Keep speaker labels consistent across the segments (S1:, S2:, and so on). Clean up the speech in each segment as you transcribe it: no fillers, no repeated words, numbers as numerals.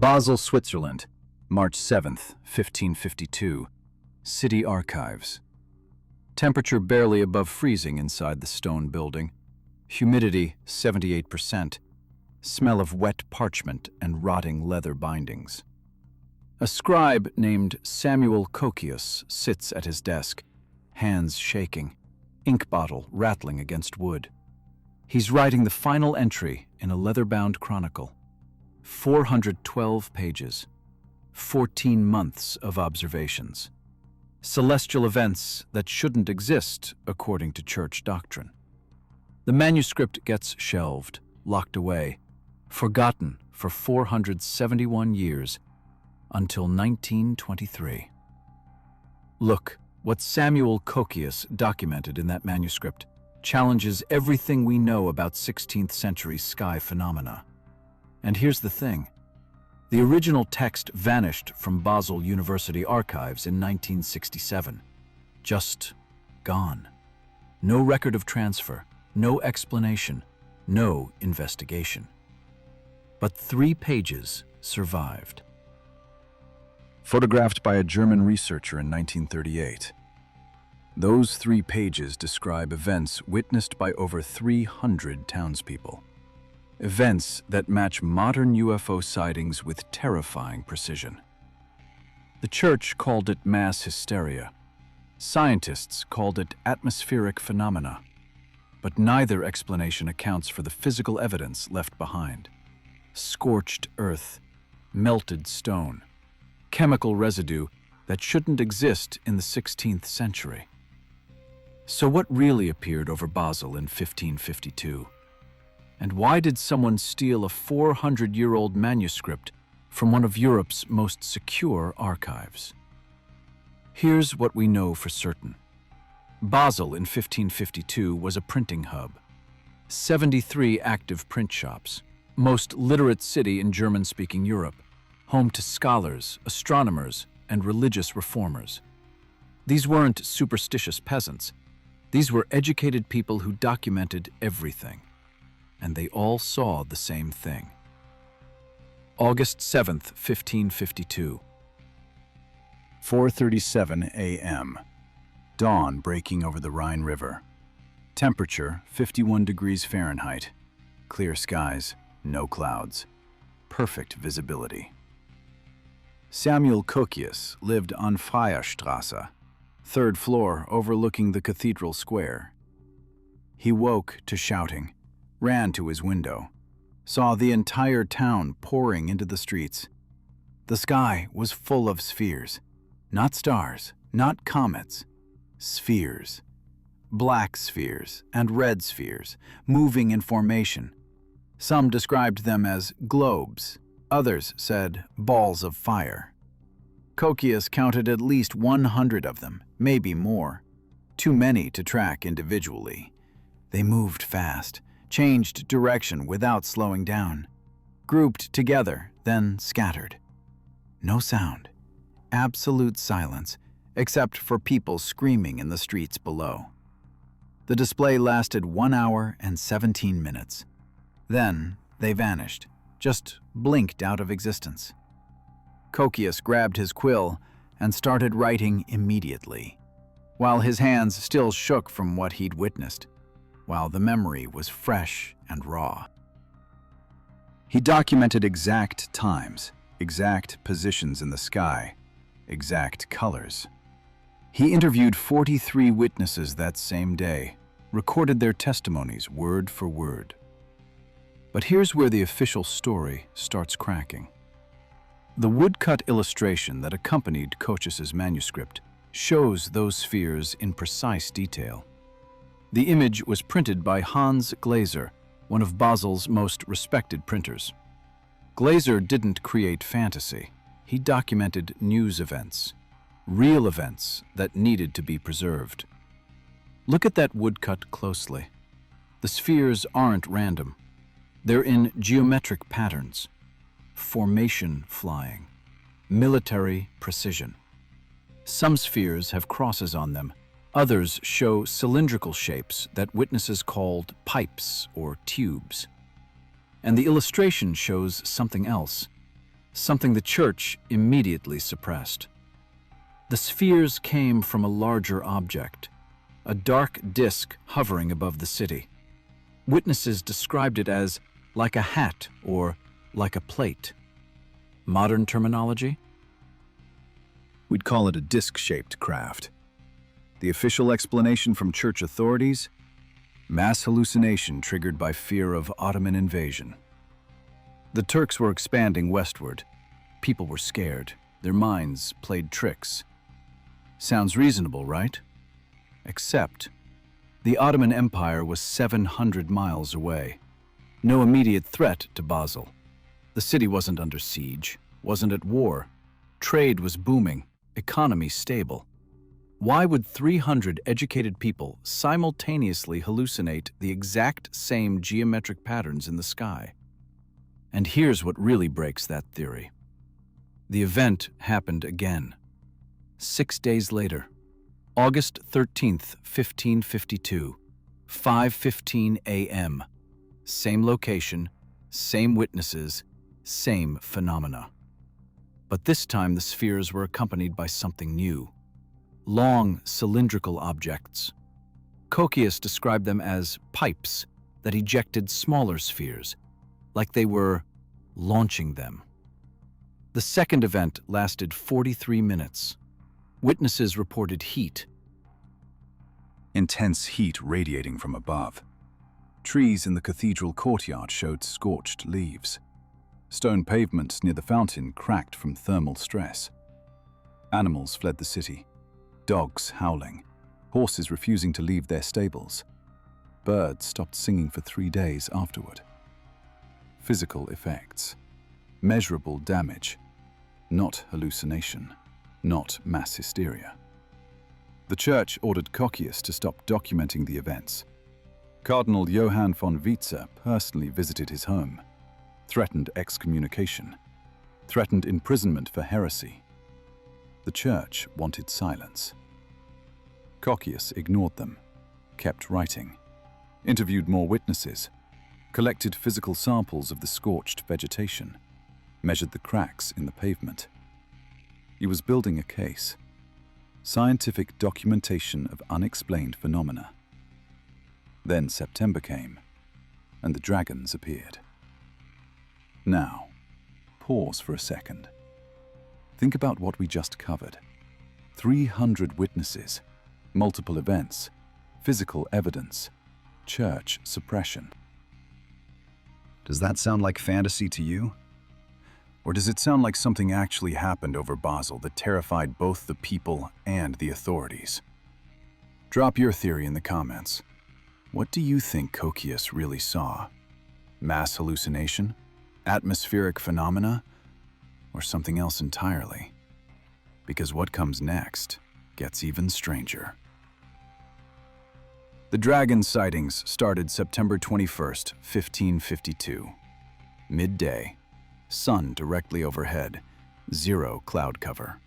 S1: Basel, Switzerland, March 7th, 1552. City archives. Temperature barely above freezing inside the stone building. Humidity 78%. Smell of wet parchment and rotting leather bindings. A scribe named Samuel Coccius sits at his desk, hands shaking, ink bottle rattling against wood. He's writing the final entry in a leather-bound chronicle. 412 pages, 14 months of observations. Celestial events that shouldn't exist according to church doctrine. The manuscript gets shelved, locked away, forgotten for 471 years until 1923. Look, what Samuel Coccius documented in that manuscript challenges everything we know about 16th century sky phenomena. And here's the thing. The original text vanished from Basel University archives in 1967. Just gone. No record of transfer, no explanation, no investigation. But 3 pages survived. Photographed by a German researcher in 1938. Those 3 pages describe events witnessed by over 300 townspeople. Events that match modern UFO sightings with terrifying precision. The church called it mass hysteria. Scientists called it atmospheric phenomena. But neither explanation accounts for the physical evidence left behind. Scorched earth, melted stone, chemical residue that shouldn't exist in the 16th century. So what really appeared over Basel in 1552? And why did someone steal a 400-year-old manuscript from one of Europe's most secure archives? Here's what we know for certain. Basel in 1552 was a printing hub. 73 active print shops, most literate city in German-speaking Europe, home to scholars, astronomers, and religious reformers. These weren't superstitious peasants. These were educated people who documented everything. And they all saw the same thing. August 7th, 1552. 4:37 a.m. Dawn breaking over the Rhine River. Temperature 51 degrees Fahrenheit. Clear skies, no clouds. Perfect visibility. Samuel Coccius lived on Feierstrasse, 3rd floor overlooking the cathedral square. He woke to shouting, ran to his window, saw the entire town pouring into the streets. The sky was full of spheres, not stars, not comets, spheres. Black spheres and red spheres, moving in formation. Some described them as globes, others said balls of fire. Coccius counted at least 100 of them, maybe more. Too many to track individually. They moved fast, changed direction without slowing down, grouped together, then scattered. No sound, absolute silence, except for people screaming in the streets below. The display lasted 1 hour and 17 minutes. Then they vanished, just blinked out of existence. Coccius grabbed his quill and started writing immediately, while his hands still shook from what he'd witnessed, while the memory was fresh and raw. He documented exact times, exact positions in the sky, exact colors. He interviewed 43 witnesses that same day, recorded their testimonies word for word. But here's where the official story starts cracking. The woodcut illustration that accompanied Coccius's manuscript shows those spheres in precise detail. The image was printed by Hans Glaser, one of Basel's most respected printers. Glaser didn't create fantasy. He documented news events, real events that needed to be preserved. Look at that woodcut closely. The spheres aren't random. They're in geometric patterns, formation flying, military precision. Some spheres have crosses on them. Others show cylindrical shapes that witnesses called pipes or tubes. And the illustration shows something else. something the church immediately suppressed. The spheres came from a larger object, a dark disk hovering above the city. Witnesses described it as like a hat or like a plate. Modern terminology?
S2: We'd call it a disc-shaped craft. The official explanation from church authorities? Mass hallucination triggered by fear of Ottoman invasion. The Turks were expanding westward. People were scared. Their minds played tricks. Sounds reasonable, right? Except, the Ottoman Empire was 700 miles away. No immediate threat to Basel. The city wasn't under siege, wasn't at war. Trade was booming, economy stable. Why would 300 educated people simultaneously hallucinate the exact same geometric patterns in the sky? And here's what really breaks that theory. The event happened again. 6 days later, August 13th, 1552, 5:15 a.m. Same location, same witnesses, same phenomena. But this time the spheres were accompanied by something new. Long, cylindrical objects. Coccius described them as pipes that ejected smaller spheres, like they were launching them. The second event lasted 43 minutes. Witnesses reported heat. Intense heat radiating from above. Trees in the cathedral courtyard showed scorched leaves. Stone pavements near the fountain cracked from thermal stress. Animals fled the city. Dogs howling. Horses refusing to leave their stables. Birds stopped singing for 3 days afterward. Physical effects. Measurable damage. Not hallucination. Not mass hysteria. The church ordered Coccius to stop documenting the events. Cardinal Johann von Wietze personally visited his home, threatened excommunication, threatened imprisonment for heresy. The church wanted silence. Coccius ignored them, kept writing, interviewed more witnesses, collected physical samples of the scorched vegetation, measured the cracks in the pavement. He was building a case. Scientific documentation of unexplained phenomena. Then September came, and the dragons appeared. Now, pause for a second. Think about what we just covered. 300 witnesses, multiple events, physical evidence, church suppression. Does that sound like fantasy to you? Or does it sound like something actually happened over Basel that terrified both the people and the authorities? Drop your theory in the comments. What do you think Coccius really saw? Mass hallucination? Atmospheric phenomena? Or something else entirely? Because what comes next gets even stranger. The dragon sightings started September 21st, 1552. Midday. Sun directly overhead, zero cloud cover.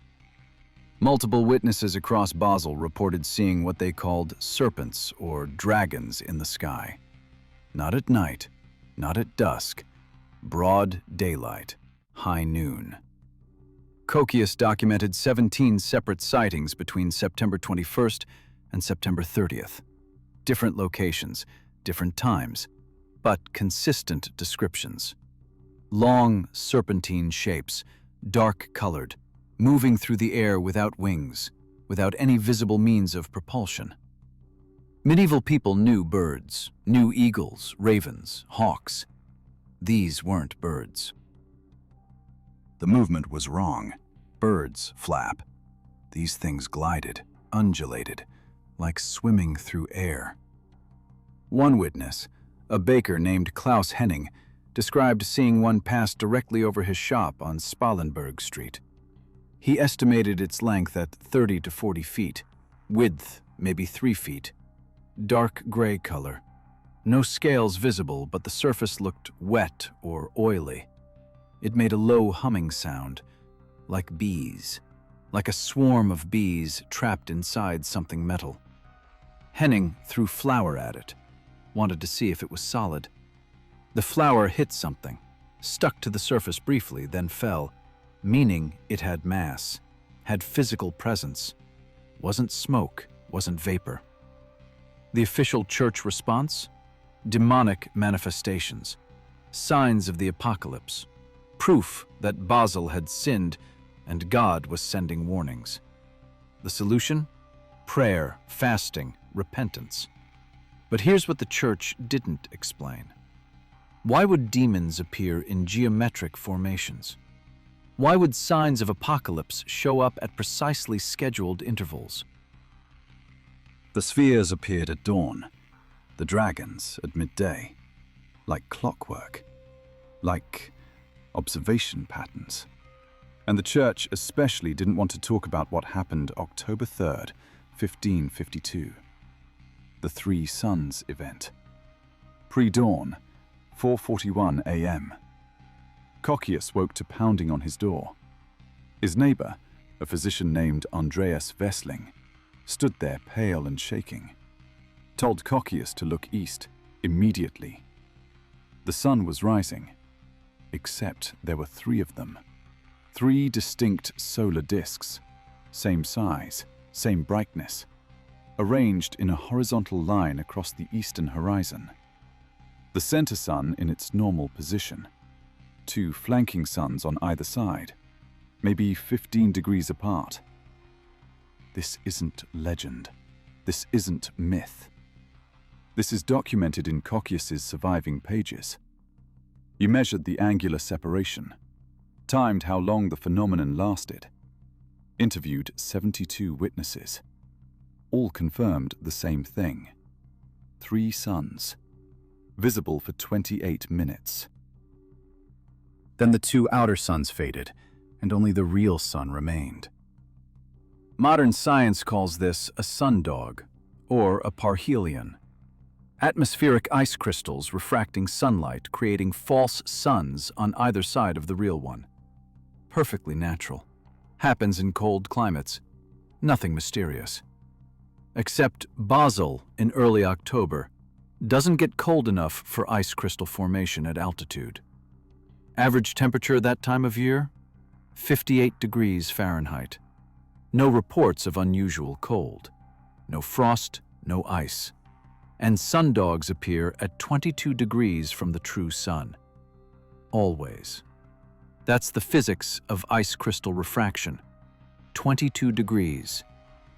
S2: Multiple witnesses across Basel reported seeing what they called serpents or dragons in the sky. Not at night, not at dusk, broad daylight, high noon. Coccius documented 17 separate sightings between September 21st and September 30th. Different locations, different times, but consistent descriptions. Long, serpentine shapes, dark-colored, moving through the air without wings, without any visible means of propulsion. Medieval people knew birds, knew eagles, ravens, hawks. These weren't birds. The movement was wrong. Birds flap. These things glided, undulated, like swimming through air. One witness, a baker named Klaus Henning, described seeing one pass directly over his shop on Spalenberg Street. He estimated its length at 30 to 40 feet, width maybe 3 feet, dark gray color. No scales visible, but the surface looked wet or oily. It made a low humming sound, like bees, like a swarm of bees trapped inside something metal. Henning threw flour at it, wanted to see if it was solid. The flour hit something,
S1: stuck to the surface briefly, then fell, meaning it had mass, had physical presence, wasn't smoke, wasn't vapor. The official church response? Demonic manifestations, signs of the apocalypse, proof that Basel had sinned and God was sending warnings. The solution? Prayer, fasting, repentance. But here's what the church didn't explain. Why would demons appear in geometric formations? Why would signs of apocalypse show up at precisely scheduled intervals?
S2: The spheres appeared at dawn, the dragons at midday, like clockwork, like observation patterns. And the church especially didn't want to talk about what happened October 3rd, 1552. The Three Suns event. Pre-dawn, 4:41 a.m. Coccius woke to pounding on his door. His neighbor, a physician named Andreas Wessling, stood there pale and shaking, told Coccius to look east immediately. The sun was rising, except there were three of them. Three distinct solar disks, same size, same brightness, arranged in a horizontal line across the eastern horizon. The center sun in its normal position, two flanking suns on either side, maybe 15 degrees apart. This isn't legend. This isn't myth. This is documented in Coccius's surviving pages. You measured the angular separation, timed how long the phenomenon lasted, interviewed 72 witnesses. All confirmed the same thing. Three suns, visible for 28 minutes.
S1: Then the two outer suns faded, and only the real sun remained. Modern science calls this a sundog, or a parhelion. Atmospheric ice crystals refracting sunlight, creating false suns on either side of the real one. Perfectly natural. Happens in cold climates. Nothing mysterious. Except Basel in early October doesn't get cold enough for ice crystal formation at altitude. Average temperature that time of year? 58 degrees Fahrenheit. No reports of unusual cold. No frost, no ice. And sundogs appear at 22 degrees from the true sun. Always. That's the physics of ice crystal refraction. 22 degrees.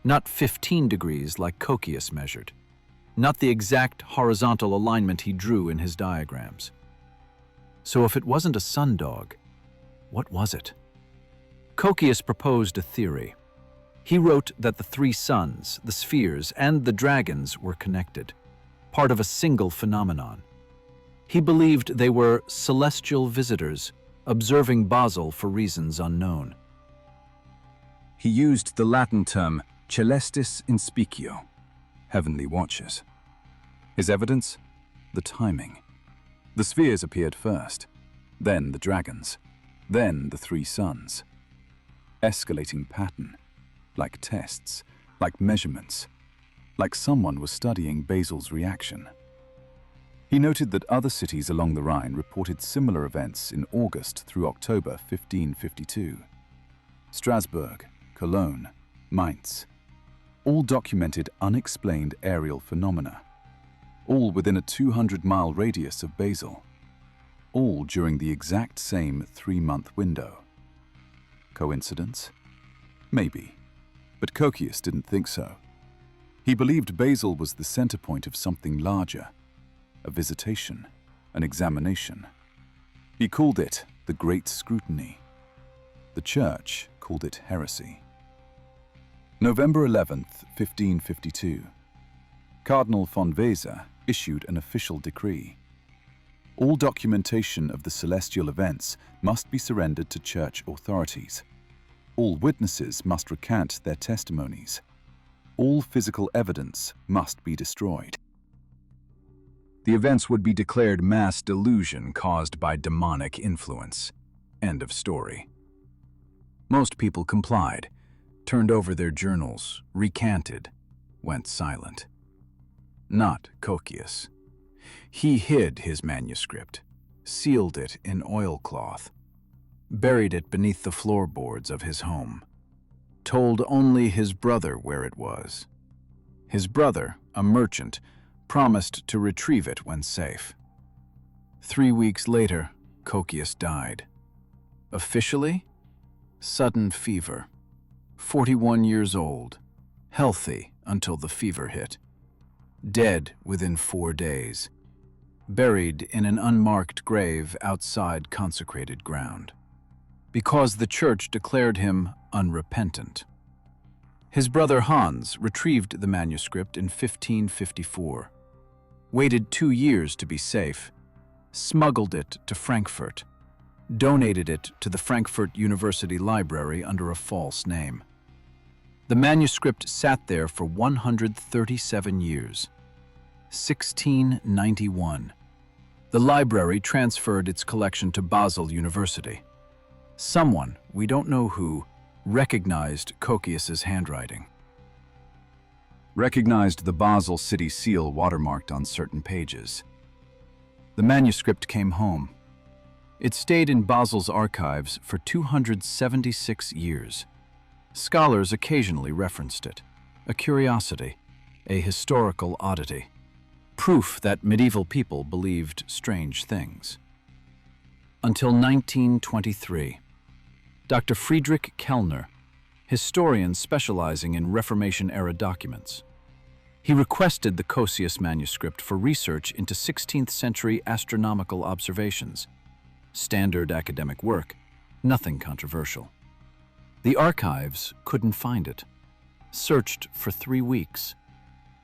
S1: Not 15 degrees like Coccius measured. Not the exact horizontal alignment he drew in his diagrams. So if it wasn't a sundog, what was it? Coccius proposed a theory. He wrote that the three suns, the spheres, and the dragons were connected, part of a single phenomenon. He believed they were celestial visitors, observing Basel for reasons unknown.
S2: He used the Latin term celestis inspicio, heavenly watchers. His evidence? The timing. The spheres appeared first, then the dragons, then the three suns. Escalating pattern, like tests, like measurements, like someone was studying Basel's reaction. He noted that other cities along the Rhine reported similar events in August through October 1552. Strasbourg, Cologne, Mainz, all documented unexplained aerial phenomena, all within a 200-mile radius of Basel, all during the exact same 3-month window. Coincidence? Maybe, but Coccius didn't think so. He believed Basel was the center point of something larger, a visitation, an examination. He called it the Great Scrutiny. The Church called it heresy. November 11th, 1552. Cardinal von Weser issued an official decree. All documentation of the celestial events must be surrendered to church authorities. All witnesses must recant their testimonies. All physical evidence must be destroyed. The events would be declared mass delusion caused by demonic influence. End of story. Most people complied, turned over their journals, recanted, went silent. Not Coccius. He hid his manuscript,
S1: sealed it in oilcloth, buried it beneath the floorboards of his home, told only his brother where it was. His brother, a merchant, promised to retrieve it when safe. 3 weeks later, Coccius died. Officially, sudden fever. 41 years old, healthy until the fever hit. Dead within 4 days. Buried in an unmarked grave outside consecrated ground, because the church declared him unrepentant. His brother Hans retrieved the manuscript in 1554, waited 2 years to be safe, smuggled it to Frankfurt, donated it to the Frankfurt University Library under a false name. The manuscript sat there for 137 years. 1691. The library transferred its collection to Basel University. Someone, we don't know who, recognized Coccius's handwriting.
S2: Recognized the Basel city seal watermarked on certain pages.
S1: The manuscript came home. It stayed in Basel's archives for 276 years. Scholars occasionally referenced it, a curiosity, a historical oddity, proof that medieval people believed strange things. Until 1923. Dr. Friedrich Kellner, historian specializing in Reformation-era documents. He requested the Coccius manuscript for research into 16th century astronomical observations. Standard academic work, nothing controversial. The archives couldn't find it. Searched for 3 weeks.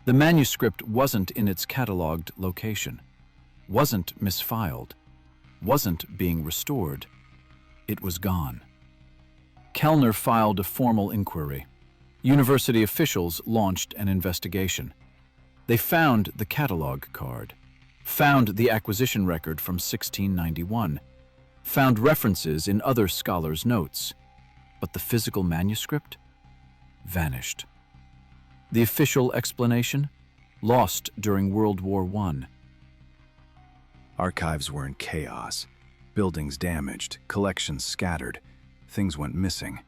S1: The manuscript wasn't in its cataloged location, wasn't misfiled, wasn't being restored. It was gone. Kellner filed a formal inquiry. University officials launched an investigation. They found the catalog card, found the acquisition record from 1691, found references in other scholars' notes, but the physical manuscript vanished. The official explanation? Lost during World War I.
S2: Archives were in chaos. Buildings damaged, collections scattered. Things went missing.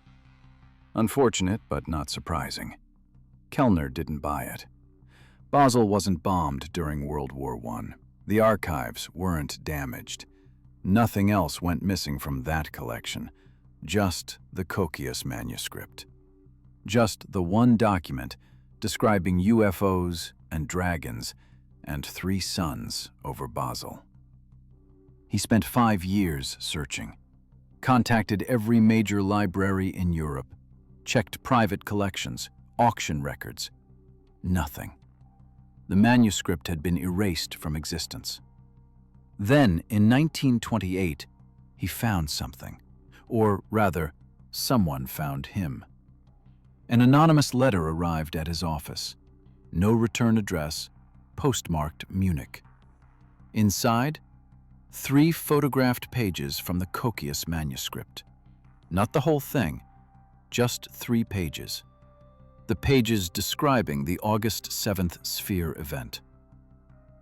S2: Unfortunate, but not surprising. Kellner didn't buy it. Basel wasn't bombed during World War I. The archives weren't damaged. Nothing else went missing from that collection. Just the Coccius manuscript. Just the one document describing UFOs and dragons and 3 suns over Basel. He spent 5 years searching, contacted every major library in Europe, checked private collections, auction records. Nothing. The manuscript had been erased from existence. Then, in 1928, he found something. Or rather, someone found him. An anonymous letter arrived at his office. No return address, postmarked Munich. Inside, 3 photographed pages from the Coccius manuscript. Not the whole thing, just 3 pages. The pages describing the August 7th sphere event.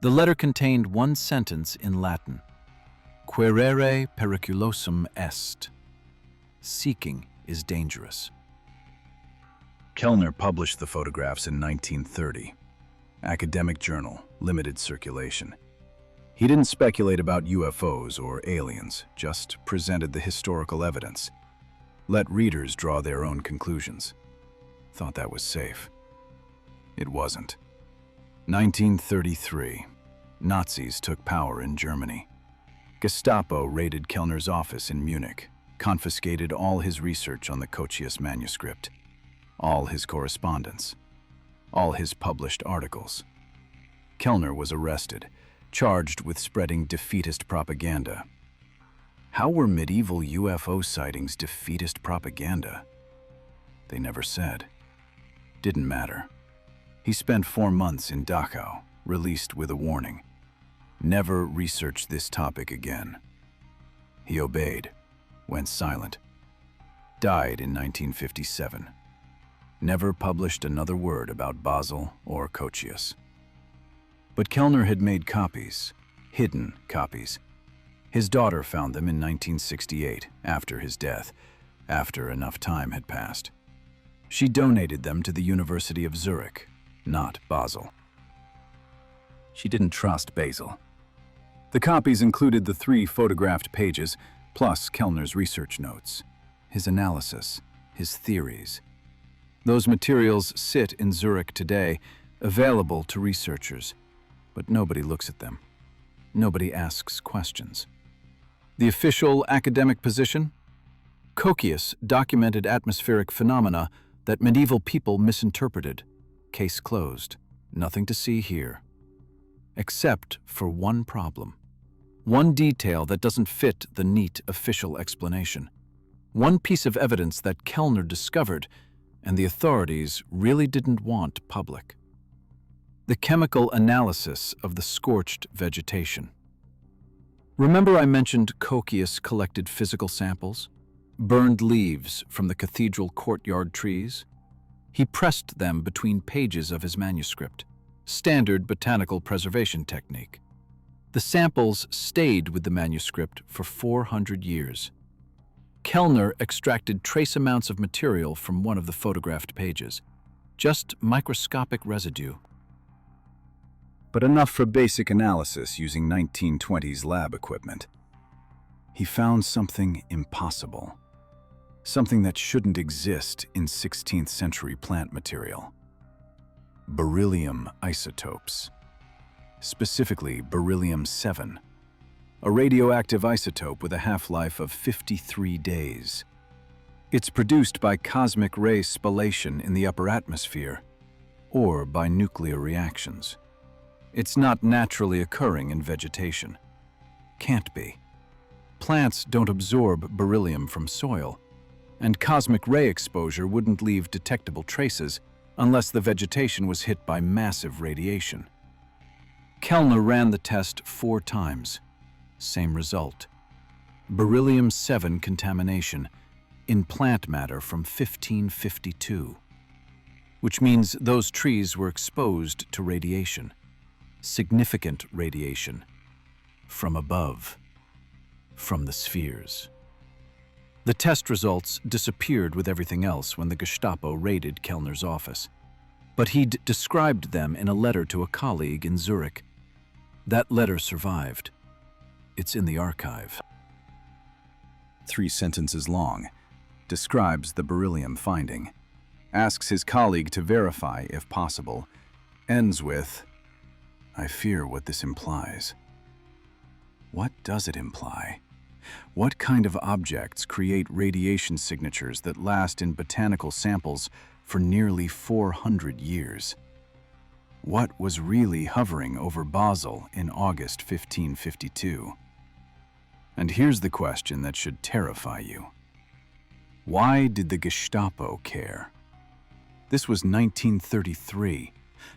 S2: The letter contained one sentence in Latin. Querere periculosum est. Seeking is dangerous. Kellner published the photographs in 1930. Academic journal, limited circulation. He didn't speculate about UFOs or aliens, just presented the historical evidence. Let readers draw their own conclusions. Thought that was safe. It wasn't. 1933. Nazis took power in Germany. Gestapo raided Kellner's office in Munich, confiscated all his research on the Coccius manuscript, all his correspondence, all his published articles. Kellner was arrested, charged with spreading defeatist propaganda. How were medieval UFO sightings defeatist propaganda? They never said. Didn't matter. He spent 4 months in Dachau, released with a warning. Never research this topic again. He obeyed, went silent, died in 1957. Never published another word about Basel or Coccius. But Kellner had made copies, hidden copies.
S1: His daughter found them in 1968, after his death, after enough time had passed. She donated them to the University of Zurich, not Basel. She didn't trust Basel. The copies included the 3 photographed pages, plus Kellner's research notes, his analysis, his theories. Those materials sit in Zurich today, available to researchers, but nobody looks at them. Nobody asks questions. The official academic position? Coccius documented atmospheric phenomena that medieval people misinterpreted. Case closed. Nothing to see here. Except for one problem. One detail that doesn't fit the neat official explanation. One piece of evidence that Kellner discovered and the authorities really didn't want public. The chemical analysis of the scorched vegetation. Remember I mentioned Coccius collected physical samples? Burned leaves from the cathedral courtyard trees? He pressed them between pages of his manuscript, standard botanical preservation technique. The samples stayed with the manuscript for 400 years. Kellner extracted trace amounts of material from one of the photographed pages, just microscopic residue.
S2: But enough for basic analysis using 1920s lab equipment. He found something impossible. Something that shouldn't exist in 16th century plant material. Beryllium isotopes. Specifically beryllium-7, a radioactive isotope with a half-life of 53 days. It's produced by cosmic ray spallation in the upper atmosphere, or by nuclear reactions. It's not naturally occurring in vegetation. Can't be. Plants don't absorb beryllium from soil, and cosmic ray exposure wouldn't leave detectable traces unless the vegetation was hit by massive radiation. Kellner ran the test 4 times. Same result. Beryllium-7 contamination in plant matter from 1552, which means those trees were exposed to radiation. Significant radiation. From above. From the spheres. The test results disappeared with everything else when the Gestapo raided Kellner's office. But he'd described them in a letter to a colleague in Zurich. That letter survived. It's in the archive. 3 sentences long, describes the beryllium finding, asks his colleague to verify if possible, ends with, "I fear what this implies." What does it imply? What kind of objects create radiation signatures that last in botanical samples for nearly 400 years? What was really hovering over Basel in August 1552? And here's the question that should terrify you. Why did the Gestapo care? This was 1933,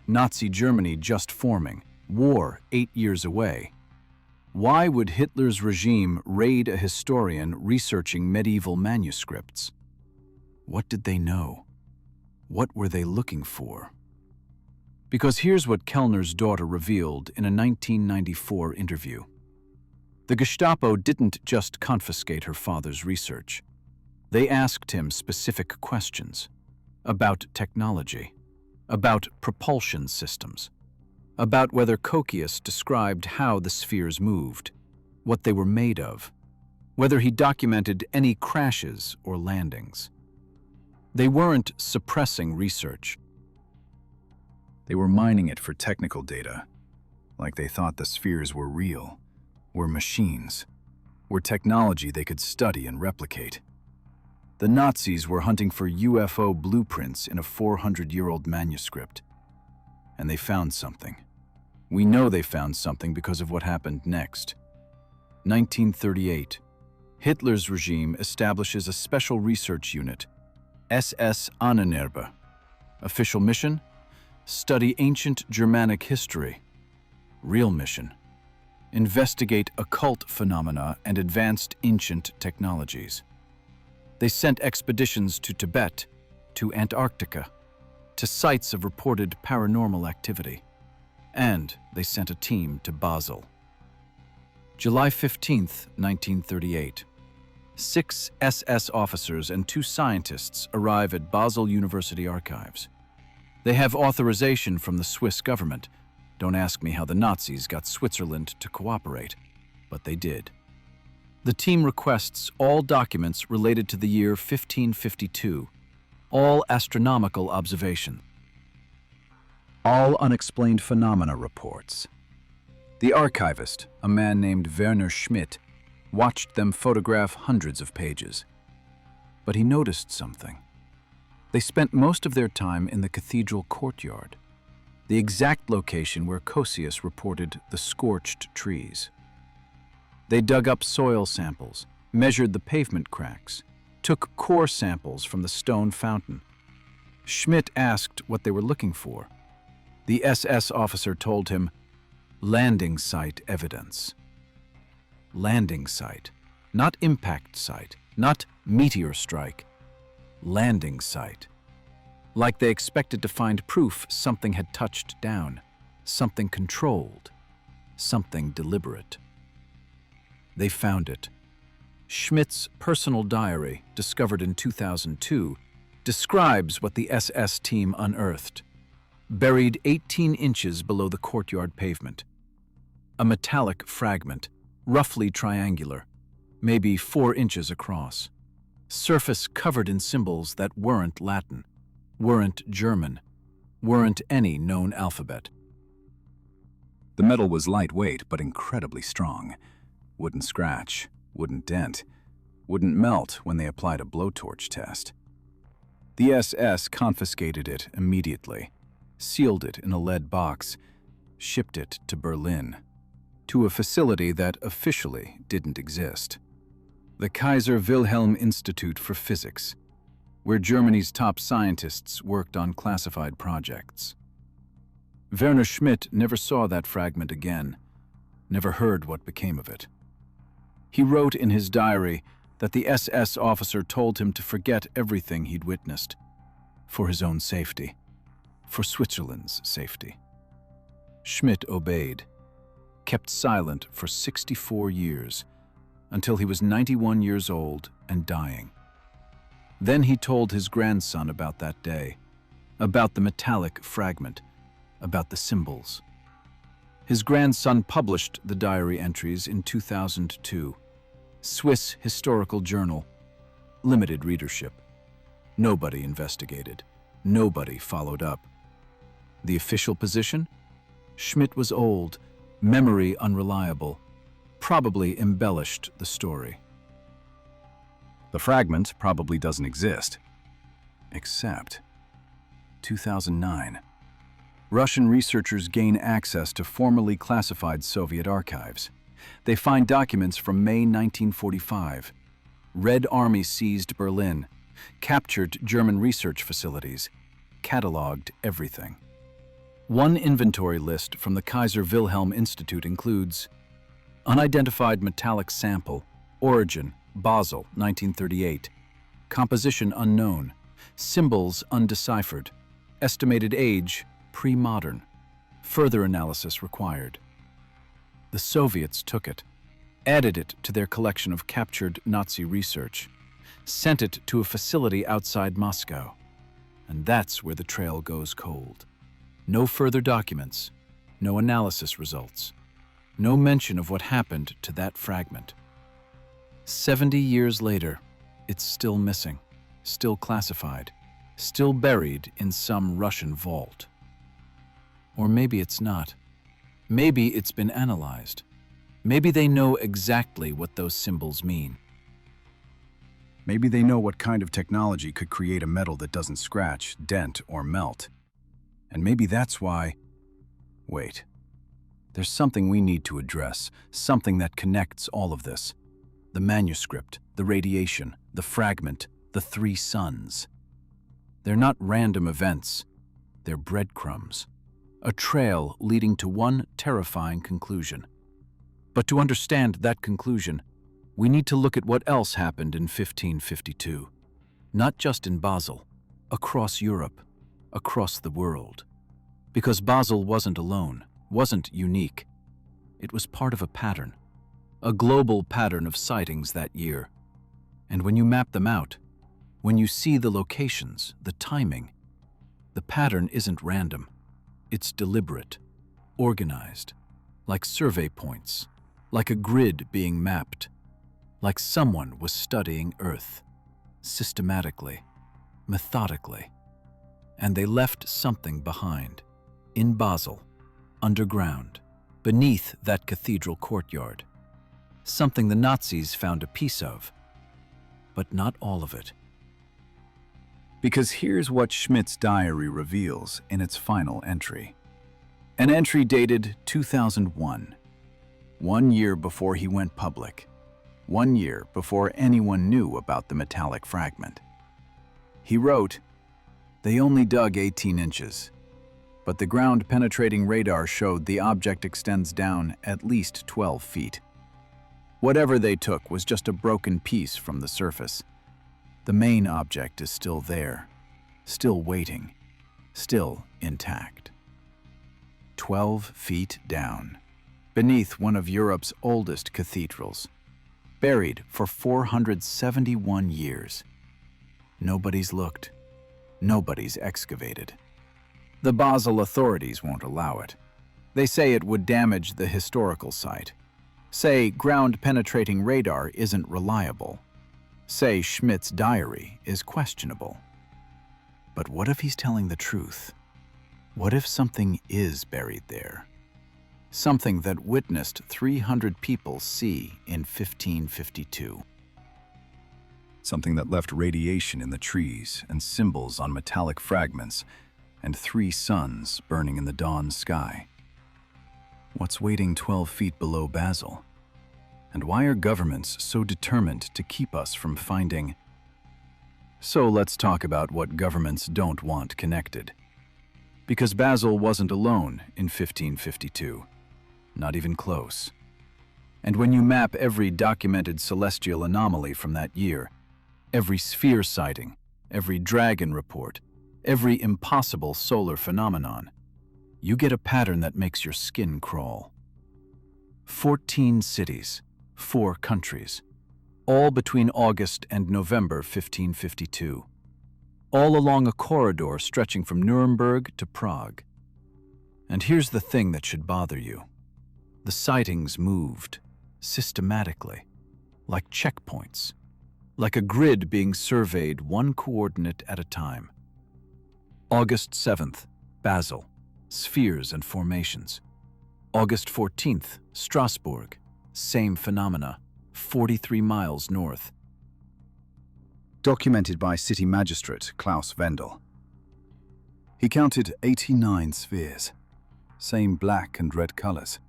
S2: Nazi Germany just forming, war 8 years away. Why would Hitler's regime raid a historian researching medieval manuscripts? What did they know? What were they looking for? Because here's what Kellner's daughter revealed in a 1994 interview. The Gestapo didn't just confiscate her father's research. They asked him specific questions about technology, about propulsion systems, about whether Coccius described how the spheres moved, what they were made of, whether he documented any crashes or landings. They weren't suppressing research. They were mining it for technical data, like they thought the spheres were real, were machines, were technology they could study and replicate. The Nazis were hunting for UFO blueprints in a 400-year-old manuscript, and they found something. We know they found something because of what happened next. 1938, Hitler's regime establishes a special research unit, SS Ahnenerbe. Official mission? Study ancient Germanic history. Real mission: investigate occult phenomena and advanced ancient technologies. They sent expeditions to Tibet, to Antarctica, to sites of reported paranormal activity. And they sent a team to Basel.
S1: July 15th, 1938. 6 SS officers and 2 scientists arrive at Basel University archives. They have authorization from the Swiss government. Don't ask me how the Nazis got Switzerland to cooperate, but they did. The team requests all documents related to the year 1552, all astronomical observation,
S2: All unexplained phenomena reports. The archivist, a man named Werner Schmidt, watched them photograph hundreds of pages. But he noticed something. They spent most of their time in the cathedral courtyard, the exact location where Coccius reported the scorched trees. They dug up soil samples, measured the pavement cracks, took core samples from the stone fountain. Schmidt asked what they were looking for. The SS officer told him, "Landing site evidence." Landing site, not impact site, not meteor strike. Landing site. Like they expected to find proof something had touched down, something controlled, something deliberate. They found it. Schmidt's personal diary, discovered in 2002, describes what the SS team unearthed. Buried 18 inches below the courtyard pavement. A metallic fragment, roughly triangular, maybe 4 inches across. Surface covered in symbols that weren't Latin, weren't German, weren't any known alphabet.
S3: The metal was lightweight but incredibly strong. Wouldn't scratch, wouldn't dent, wouldn't melt when they applied a blowtorch test.
S2: The SS confiscated it immediately, sealed it in a lead box, shipped it to Berlin, to a facility that officially didn't exist. The Kaiser Wilhelm Institute for Physics, where Germany's top scientists worked on classified projects. Werner Schmidt never saw that fragment again, never heard what became of it. He wrote in his diary that the SS officer told him to forget everything he'd witnessed, for his own safety, for Switzerland's safety. Schmidt obeyed, kept silent for 64 years, until he was 91 years old and dying. Then he told his grandson about that day, about the metallic fragment, about the symbols. His grandson published the diary entries in 2002. Swiss Historical Journal. Limited readership. Nobody investigated. Nobody followed up. The official position? Schmidt was old, memory unreliable, probably embellished the story.
S3: The fragment probably doesn't exist.
S2: Except 2009. Russian researchers gain access to formerly classified Soviet archives. They find documents from May 1945. Red Army seized Berlin, captured German research facilities, cataloged everything. One inventory list from the Kaiser Wilhelm Institute includes unidentified metallic sample, origin, Basel, 1938, composition unknown, symbols undeciphered, estimated age, pre-modern, further analysis required. The Soviets took it, added it to their collection of captured Nazi research, sent it to a facility outside Moscow, and that's where the trail goes cold. No further documents, no analysis results, no mention of what happened to that fragment. 70 years later, it's still missing, still classified, still buried in some Russian vault. Or maybe it's not. Maybe it's been analyzed. Maybe they know exactly what those symbols mean.
S3: Maybe they know what kind of technology could create a metal that doesn't scratch, dent, or melt.
S2: And maybe that's why... Wait. There's something we need to address, something that connects all of this. The manuscript, the radiation, the fragment, the 3 suns. They're not random events. They're breadcrumbs. A trail leading to one terrifying conclusion. But to understand that conclusion, we need to look at what else happened in 1552. Not just in Basel, across Europe, across the world. Because Basel wasn't alone, wasn't unique. It was part of a pattern.
S1: a global pattern of sightings that year. And when you map them out, when you see the locations, the timing, the pattern isn't random. It's deliberate, organized, like survey points, like a grid being mapped, like someone was studying Earth, systematically, methodically. And they left something behind, in Basel, underground, beneath that cathedral courtyard. Something the Nazis found a piece of, but not all of it.
S2: Because here's what Schmidt's diary reveals in its final entry. An entry dated 2001, 1 year before he went public, 1 year before anyone knew about the metallic fragment. He wrote, "They only dug 18 inches, but the ground-penetrating radar showed the object extends down at least 12 feet. Whatever they took was just a broken piece from the surface. The main object is still there, still waiting, still intact. 12 feet down, beneath one of Europe's oldest cathedrals, buried for 471 years. Nobody's looked, nobody's excavated. The Basel authorities won't allow it. They say it would damage the historical site. Say ground-penetrating radar isn't reliable. Say Schmidt's diary is questionable. But what if he's telling the truth? What if something is buried there? Something that witnessed 300 people see in 1552.
S3: Something that left radiation in the trees and symbols on metallic fragments and 3 suns burning in the dawn sky. What's waiting 12 feet below Basel? And why are governments so determined to keep us from finding? So let's talk about what governments don't want connected. Because Basel wasn't alone in 1552, not even close. And when you map every documented celestial anomaly from that year, every sphere sighting, every dragon report, every impossible solar phenomenon, you get a pattern that makes your skin crawl. 14 cities, 4 countries, all between August and November 1552, all along a corridor stretching from Nuremberg to Prague. And here's the thing that should bother you. The sightings moved, systematically, like checkpoints, like a grid being surveyed one coordinate at a time. August 7th, Basel, spheres and formations. August 14th, Strasbourg, same phenomena, 43 miles north.
S2: Documented by City Magistrate Klaus Wendel. He counted 89 spheres, same black and red colors,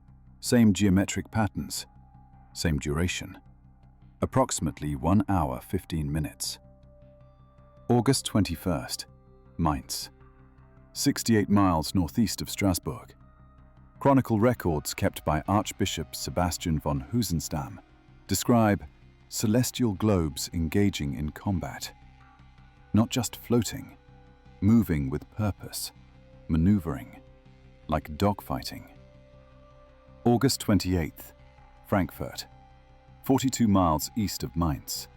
S2: same geometric patterns, same duration, approximately 1 hour 15 minutes. August 21st, Mainz, 68 miles northeast of Strasbourg. Chronicle records kept by Archbishop Sebastian von Husenstam describe celestial globes engaging in combat. Not just floating, moving with purpose, maneuvering, like dogfighting. August 28th, Frankfurt, 42 miles east of Mainz.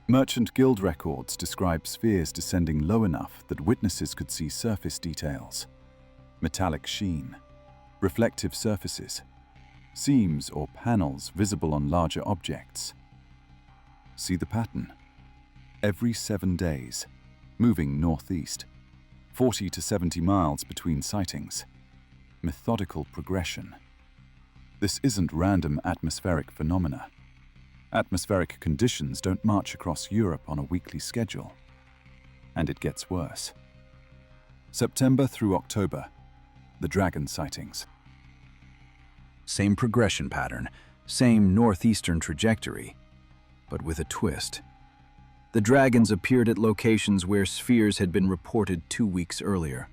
S2: Merchant Guild records describe spheres descending low enough that witnesses could see surface details, metallic sheen, reflective surfaces, seams or panels visible on larger objects. See the pattern? Every 7 days, moving northeast, 40 to 70 miles between sightings. Methodical progression. This isn't random atmospheric phenomena. Atmospheric conditions don't march across Europe on a weekly schedule. And it gets worse. September through October, the dragon sightings.
S1: Same progression pattern, same northeastern trajectory, but with a twist. The dragons appeared at locations where spheres had been reported 2 weeks earlier.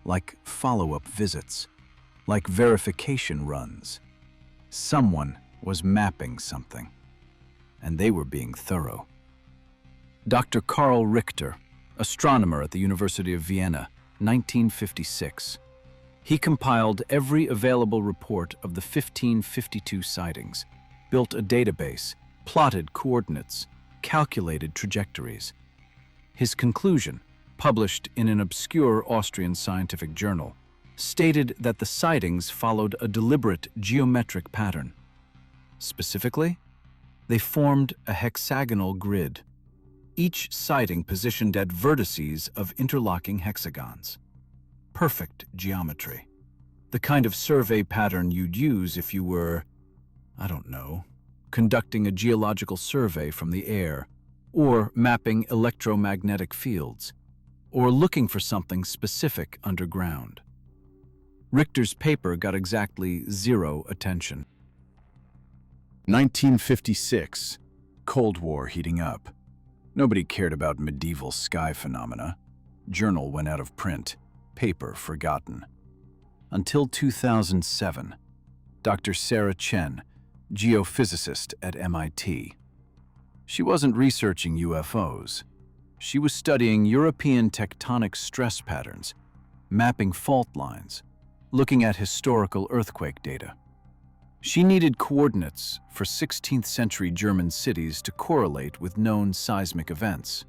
S1: Like follow-up visits, like verification runs. Someone was mapping something, and they were being thorough. Dr. Karl Richter, astronomer at the University of Vienna, 1956. He compiled every available report of the 1552 sightings, built a database, plotted coordinates, calculated trajectories. His conclusion, published in an obscure Austrian scientific journal, stated that the sightings followed a deliberate geometric pattern. Specifically, they formed a hexagonal grid, each sighting positioned at vertices of interlocking hexagons. Perfect geometry. The kind of survey pattern you'd use if you were, I don't know, conducting a geological survey from the air, or mapping electromagnetic fields, or looking for something specific underground. Richter's paper got exactly 0 attention.
S2: 1956. Cold War heating up. Nobody cared about medieval sky phenomena. Journal went out of print. Paper forgotten. Until 2007. Dr. Sarah Chen, geophysicist at MIT. She wasn't researching UFOs. She was studying European tectonic stress patterns, mapping fault lines, looking at historical earthquake data. She needed coordinates for 16th century German cities to correlate with known seismic events.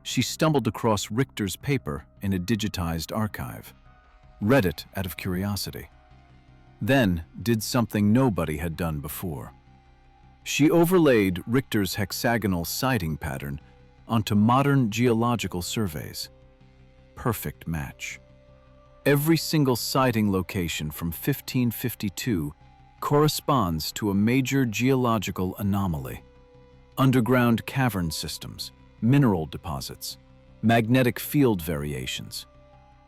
S2: She stumbled across Richter's paper in a digitized archive, read it out of curiosity, then did something nobody had done before. She overlaid Richter's hexagonal sighting pattern onto modern geological surveys. Perfect match. Every single sighting location from 1552 corresponds to a major geological anomaly. Underground cavern systems, mineral deposits, magnetic field variations,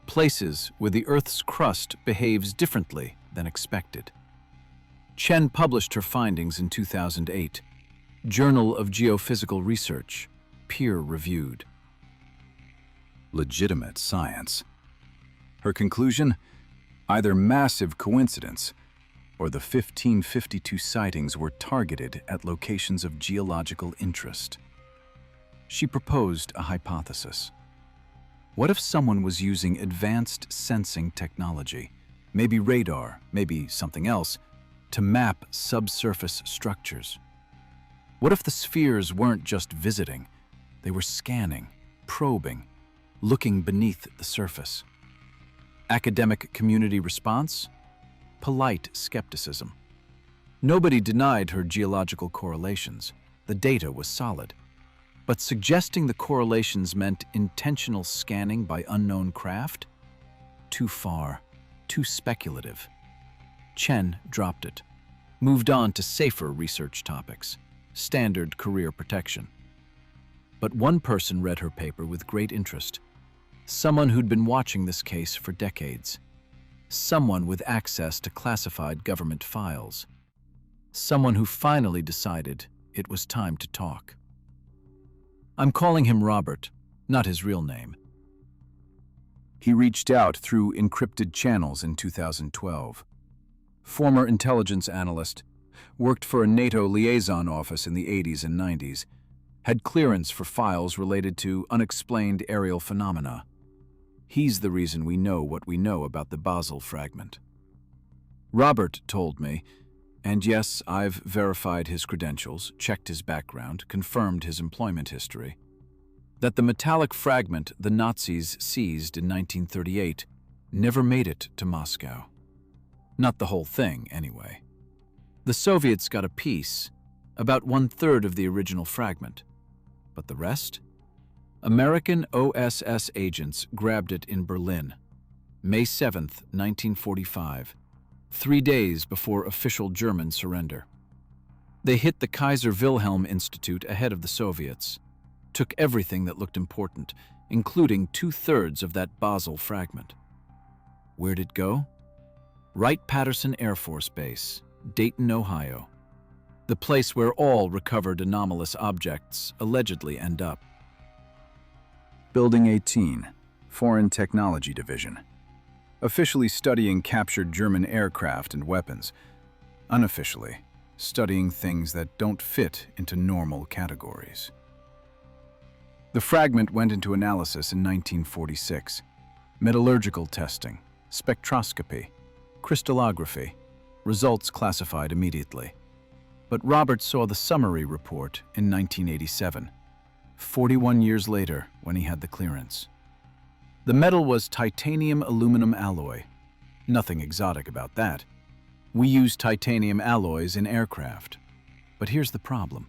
S2: places where the Earth's crust behaves differently than expected. Chen published her findings in 2008, Journal of Geophysical Research, peer-reviewed. Legitimate science. Her conclusion? Either massive coincidence or the 1552 sightings were targeted at locations of geological interest. She proposed a hypothesis. What if someone was using advanced sensing technology, maybe radar, maybe something else, to map subsurface structures? What if the spheres weren't just visiting, they were scanning, probing, looking beneath the surface? Academic community response? Polite skepticism. Nobody denied her geological correlations. The data was solid. But suggesting the correlations meant intentional scanning by unknown craft? Too far, too speculative. Chen dropped it, moved on to safer research topics, standard career protection. But one person read her paper with great interest. Someone who'd been watching this case for decades. Someone with access to classified government files. Someone who finally decided it was time to talk. I'm calling him Robert, not his real name. He reached out through encrypted channels in 2012. Former intelligence analyst, worked for a NATO liaison office in the 80s and 90s, had clearance for files related to unexplained aerial phenomena. He's the reason we know what we know about the Basel fragment. Robert told me, and yes, I've verified his credentials, checked his background, confirmed his employment history, that the metallic fragment the Nazis seized in 1938 never made it to Moscow. Not the whole thing, anyway. The Soviets got a piece, about 1/3 of the original fragment. But the rest? American OSS agents grabbed it in Berlin, May 7, 1945, 3 days before official German surrender. They hit the Kaiser Wilhelm Institute ahead of the Soviets, took everything that looked important, including 2/3 of that Basel fragment. Where'd it go? Wright-Patterson Air Force Base, Dayton, Ohio, the place where all recovered anomalous objects allegedly end up. Building 18, Foreign Technology Division. Officially studying captured German aircraft and weapons. Unofficially, studying things that don't fit into normal categories. The fragment went into analysis in 1946. Metallurgical testing, spectroscopy, crystallography, results classified immediately.
S1: but Robert saw the summary report in 1987, 41 years later when he had the clearance. The metal was titanium aluminum alloy. Nothing exotic about that. We use titanium alloys in aircraft. But here's the problem.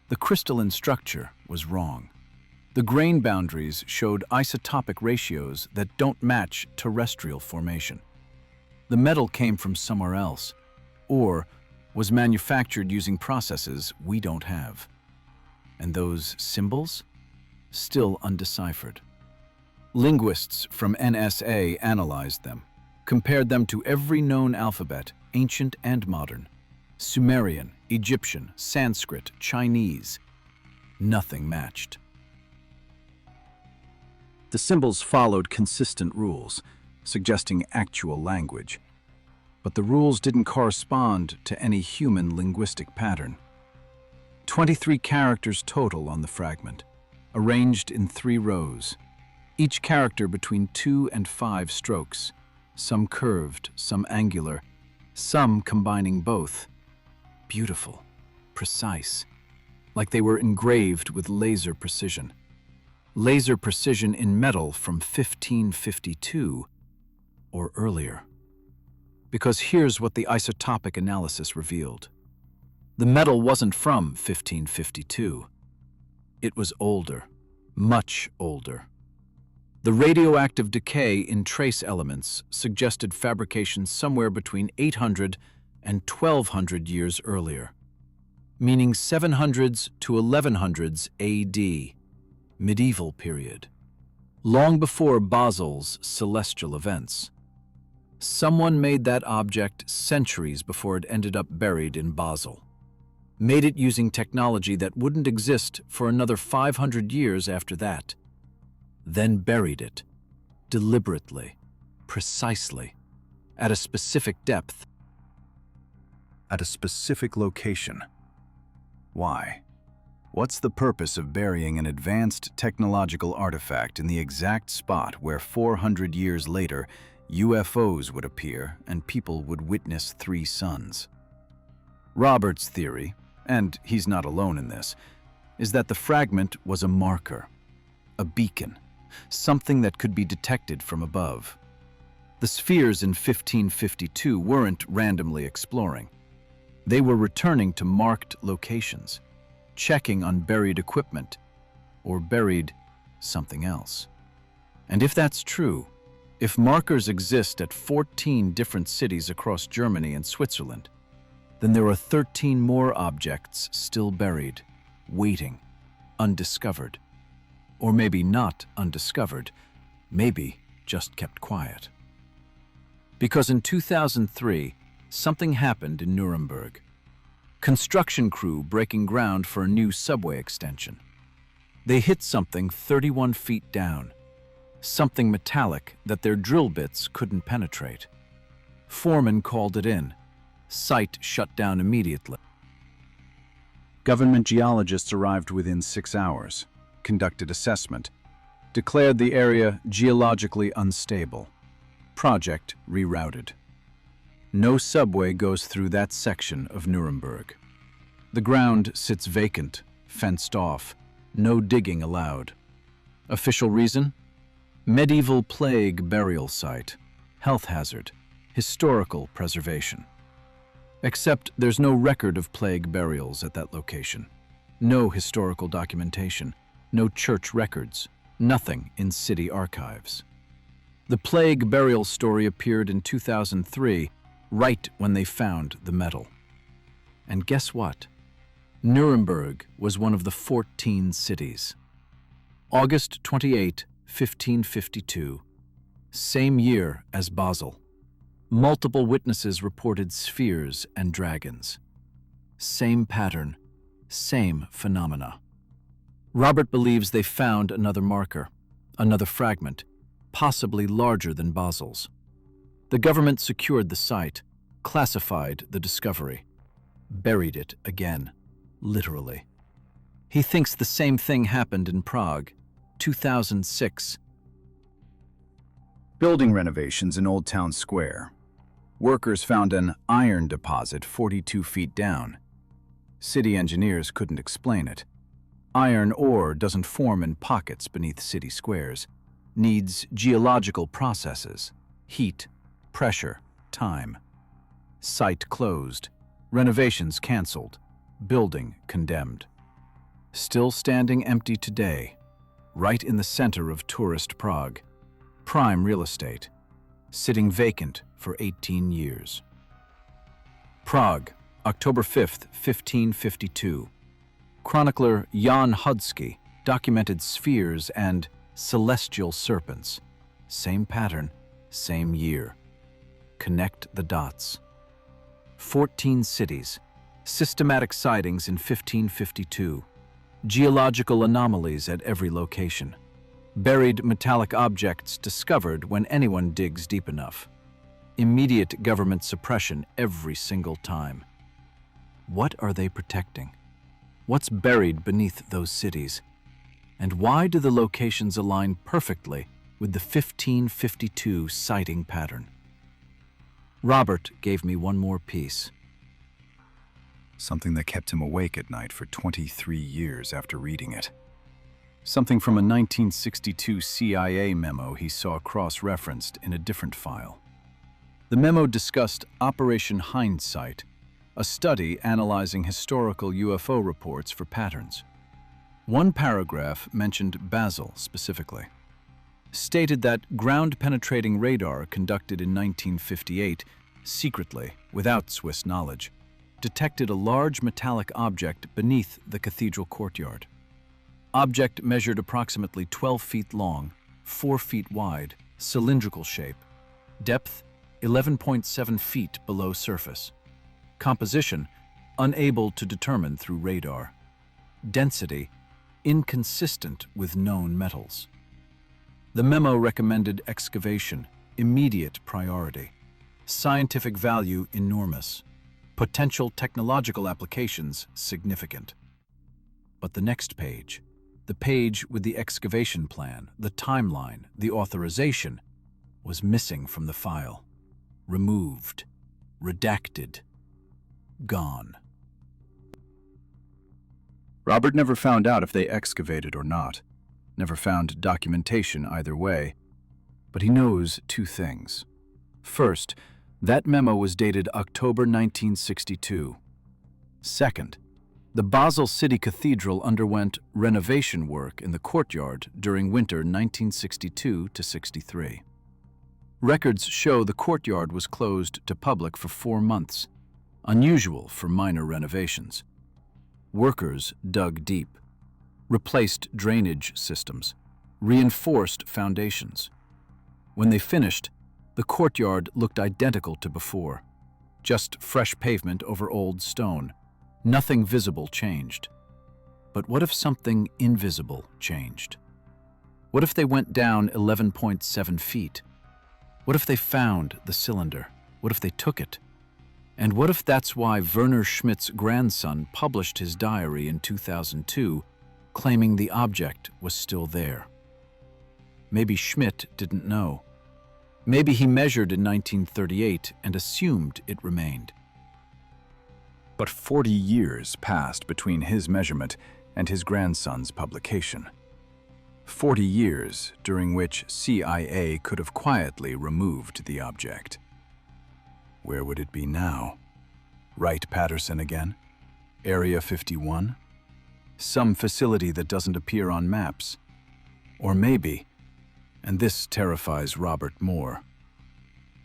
S1: The crystalline structure was wrong. The grain boundaries showed isotopic ratios that don't match terrestrial formation. The metal came from somewhere else, or was manufactured using processes we don't have. And those symbols? Still undeciphered. Linguists from NSA analyzed them, compared them to every known alphabet, ancient and modern. Sumerian, Egyptian, Sanskrit, Chinese. Nothing matched.
S2: The symbols followed consistent rules, suggesting actual language. But the rules didn't correspond to any human linguistic pattern. 23 characters total on the fragment, arranged in 3 rows, each character between 2 and 5 strokes, some curved, some angular, some combining both. Beautiful, precise, like they were engraved with laser precision. Laser precision in metal from 1552 or earlier. Because here's what the isotopic analysis revealed. The metal wasn't from 1552. It was older, much older. The radioactive decay in trace elements suggested fabrication somewhere between 800 and 1200 years earlier, meaning 700s to 1100s AD, medieval period, long before Basel's celestial events. Someone made that object centuries before it ended up buried in Basel. Made it using technology that wouldn't exist for another 500 years after that. Then buried it, deliberately, precisely, at a specific depth.
S3: At a specific location. Why? What's the purpose of burying an advanced technological artifact in the exact spot where 400 years later UFOs would appear and people would witness 3 suns? Robert's theory, and he's not alone in this, is that the fragment was a marker, a beacon, something that could be detected from above. The spheres in 1552 weren't randomly exploring. They were returning to marked locations, checking on buried equipment, or buried something else. And if that's true, if markers exist at 14 different cities across Germany and Switzerland, then there are 13 more objects still buried, waiting, undiscovered. Or maybe not undiscovered, maybe just kept quiet. Because in 2003, something happened in Nuremberg. Construction crew breaking ground for a new subway extension. They hit something 31 feet down, something metallic that their drill bits couldn't penetrate. Foreman called it in. Site shut down immediately.
S2: Government geologists arrived within 6 hours, conducted assessment, declared the area geologically unstable. Project rerouted. No subway goes through that section of Nuremberg. The ground sits vacant, fenced off, no digging allowed. Official reason? Medieval plague burial site, health hazard, historical preservation. Except there's no record of plague burials at that location. No historical documentation, no church records, nothing in city archives. The plague burial story appeared in 2003, right when they found the metal. And guess what? Nuremberg was one of the 14 cities. August 28, 1552, same year as Basel. Multiple witnesses reported spheres and dragons. Same pattern, same phenomena. Robert believes they found another marker, another fragment, possibly larger than Basel's. The government secured the site, classified the discovery, buried it again, literally. He thinks the same thing happened in Prague, 2006. Building renovations in Old Town Square. Workers found an iron deposit 42 feet down.
S1: City engineers couldn't explain it. Iron ore doesn't form in pockets beneath city squares. Needs geological processes, heat, pressure, time. Site closed, renovations canceled, building condemned. Still standing empty today, right in the center of tourist Prague. Prime real estate, sitting vacant for 18 years. Prague, October 5th, 1552. Chronicler Jan Hudsky documented spheres and celestial serpents. Same pattern, same year. Connect the dots. 14 cities, systematic sightings in 1552. Geological anomalies at every location. Buried metallic objects discovered when anyone digs deep enough. Immediate government suppression every single time. What are they protecting? What's buried beneath those cities? And why do the locations align perfectly with the 1552 sighting pattern? Robert gave me one more piece.
S2: Something that kept him awake at night for 23 years after reading it.
S1: Something from a 1962 CIA memo he saw cross-referenced in a different file. The memo discussed Operation Hindsight, a study analyzing historical UFO reports for patterns. One paragraph mentioned Basel specifically. Stated that ground-penetrating radar conducted in 1958, secretly, without Swiss knowledge, detected a large metallic object beneath the cathedral courtyard. Object measured approximately 12 feet long, 4 feet wide, cylindrical shape. Depth, 11.7 feet below surface. Composition, unable to determine through radar. Density, inconsistent with known metals. The memo recommended excavation, immediate priority. Scientific value enormous. Potential technological applications significant. But the next page, the page with the excavation plan, the timeline, the authorization, was missing from the file. Removed. Redacted. Gone.
S2: Robert never found out if they excavated or not. Never found documentation either way. But he knows two things. First, that memo was dated October 1962. Second, the Basel City Cathedral underwent renovation work in the courtyard during winter 1962-63. Records show the courtyard was closed to public for 4 months, unusual for minor renovations. Workers dug deep, replaced drainage systems, reinforced foundations. When they finished, the courtyard looked identical to before, just fresh pavement over old stone. Nothing visible changed. But what if something invisible changed? What if they went down 11.7 feet? What if they found the cylinder? What if they took it? And what if that's why Werner Schmidt's grandson published his diary in 2002, claiming the object was still there? Maybe Schmidt didn't know. Maybe he measured in 1938 and assumed it remained. But 40 years passed between his measurement and his grandson's publication. 40 years during which CIA could have quietly removed the object. Where would it be now? Wright-Patterson again? Area 51? Some facility that doesn't appear on maps? Or maybe, and this terrifies Robert more,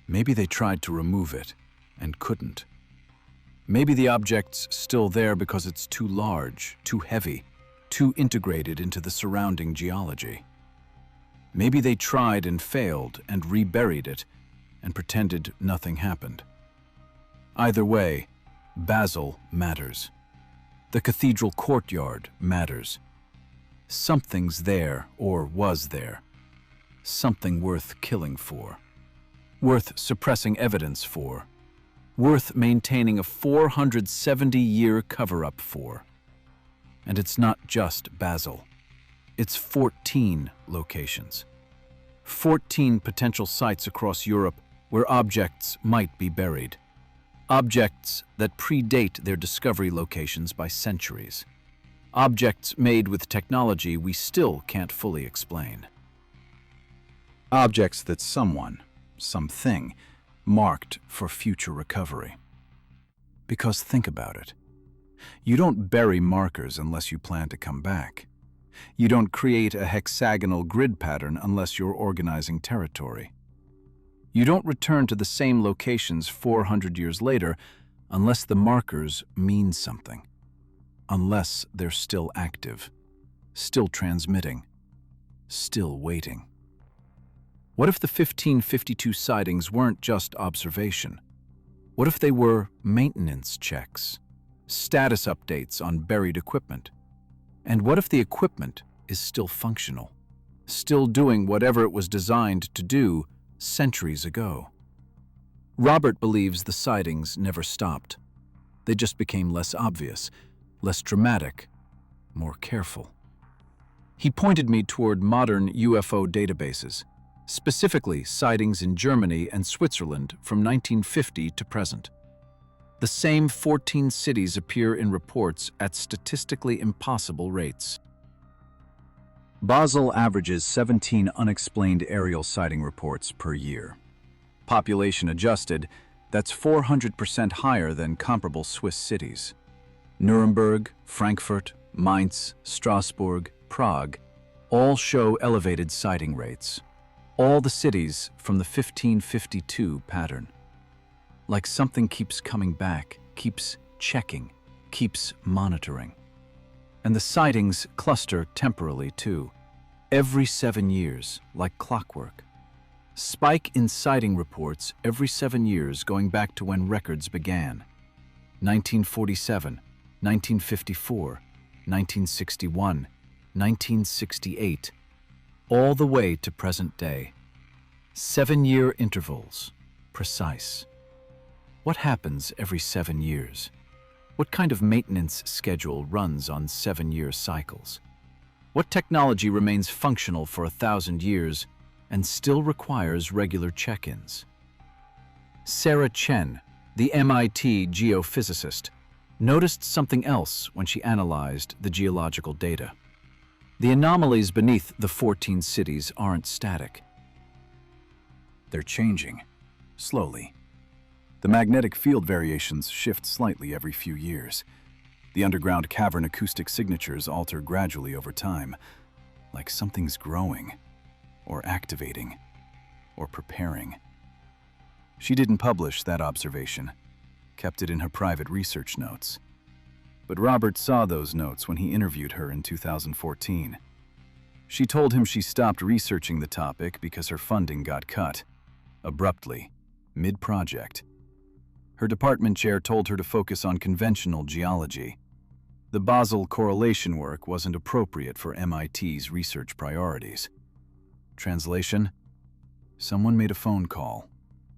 S2: maybe they tried to remove it and couldn't. Maybe the object's still there because it's too large, too heavy, too integrated into the surrounding geology. Maybe they tried and failed and reburied it and pretended nothing happened. Either way, Basel matters. The cathedral courtyard matters. Something's there or was there. Something worth killing for. Worth suppressing evidence for. Worth maintaining a 470-year cover-up for. And it's not just Basel. It's 14 locations. 14 potential sites across Europe where objects might be buried.
S1: Objects that predate their discovery locations by centuries. Objects made with technology we still can't fully explain.
S2: Objects that someone, something, marked for future recovery. Because think about it. You don't bury markers unless you plan to come back. You don't create a hexagonal grid pattern unless you're organizing territory. You don't return to the same locations 400 years later unless the markers mean something. Unless they're still active, still transmitting, still waiting. What if the 1552 sightings weren't just observation? What if they were maintenance checks, status updates on buried equipment? And what if the equipment is still functional, still doing whatever it was designed to do centuries ago? Robert believes the sightings never stopped. They just became less obvious, less dramatic, more careful. He pointed me toward modern UFO databases, specifically sightings in Germany and Switzerland from 1950 to present. The same 14 cities appear in reports at statistically impossible rates. Basel averages 17 unexplained aerial sighting reports per year. Population adjusted, that's 400% higher than comparable Swiss cities. Nuremberg, Frankfurt, Mainz, Strasbourg, Prague all show elevated sighting rates. All the cities from the 1552 pattern. Like something keeps coming back, keeps checking, keeps monitoring. And the sightings cluster temporally too, every 7 years, like clockwork. Spike in sighting reports every 7 years going back to when records began. 1947, 1954, 1961, 1968, all the way to present day. 7-year intervals, precise. What happens every 7 years? What kind of maintenance schedule runs on 7-year cycles? What technology remains functional for 1,000 years and still requires regular check-ins? Sarah Chen, the MIT geophysicist, noticed something else when she analyzed the geological data. The anomalies beneath the 14 cities aren't static. They're changing, slowly. The magnetic field variations shift slightly every few years. The underground cavern acoustic signatures alter gradually over time, like something's growing, or activating, or preparing. She didn't publish that observation, kept it in her private research notes. But Robert saw those notes when he interviewed her in 2014. She told him she stopped researching the topic because her funding got cut, abruptly, mid-project. Her department chair told her to focus on conventional geology. The Basel correlation work wasn't appropriate for MIT's research priorities. Translation: someone made a phone call,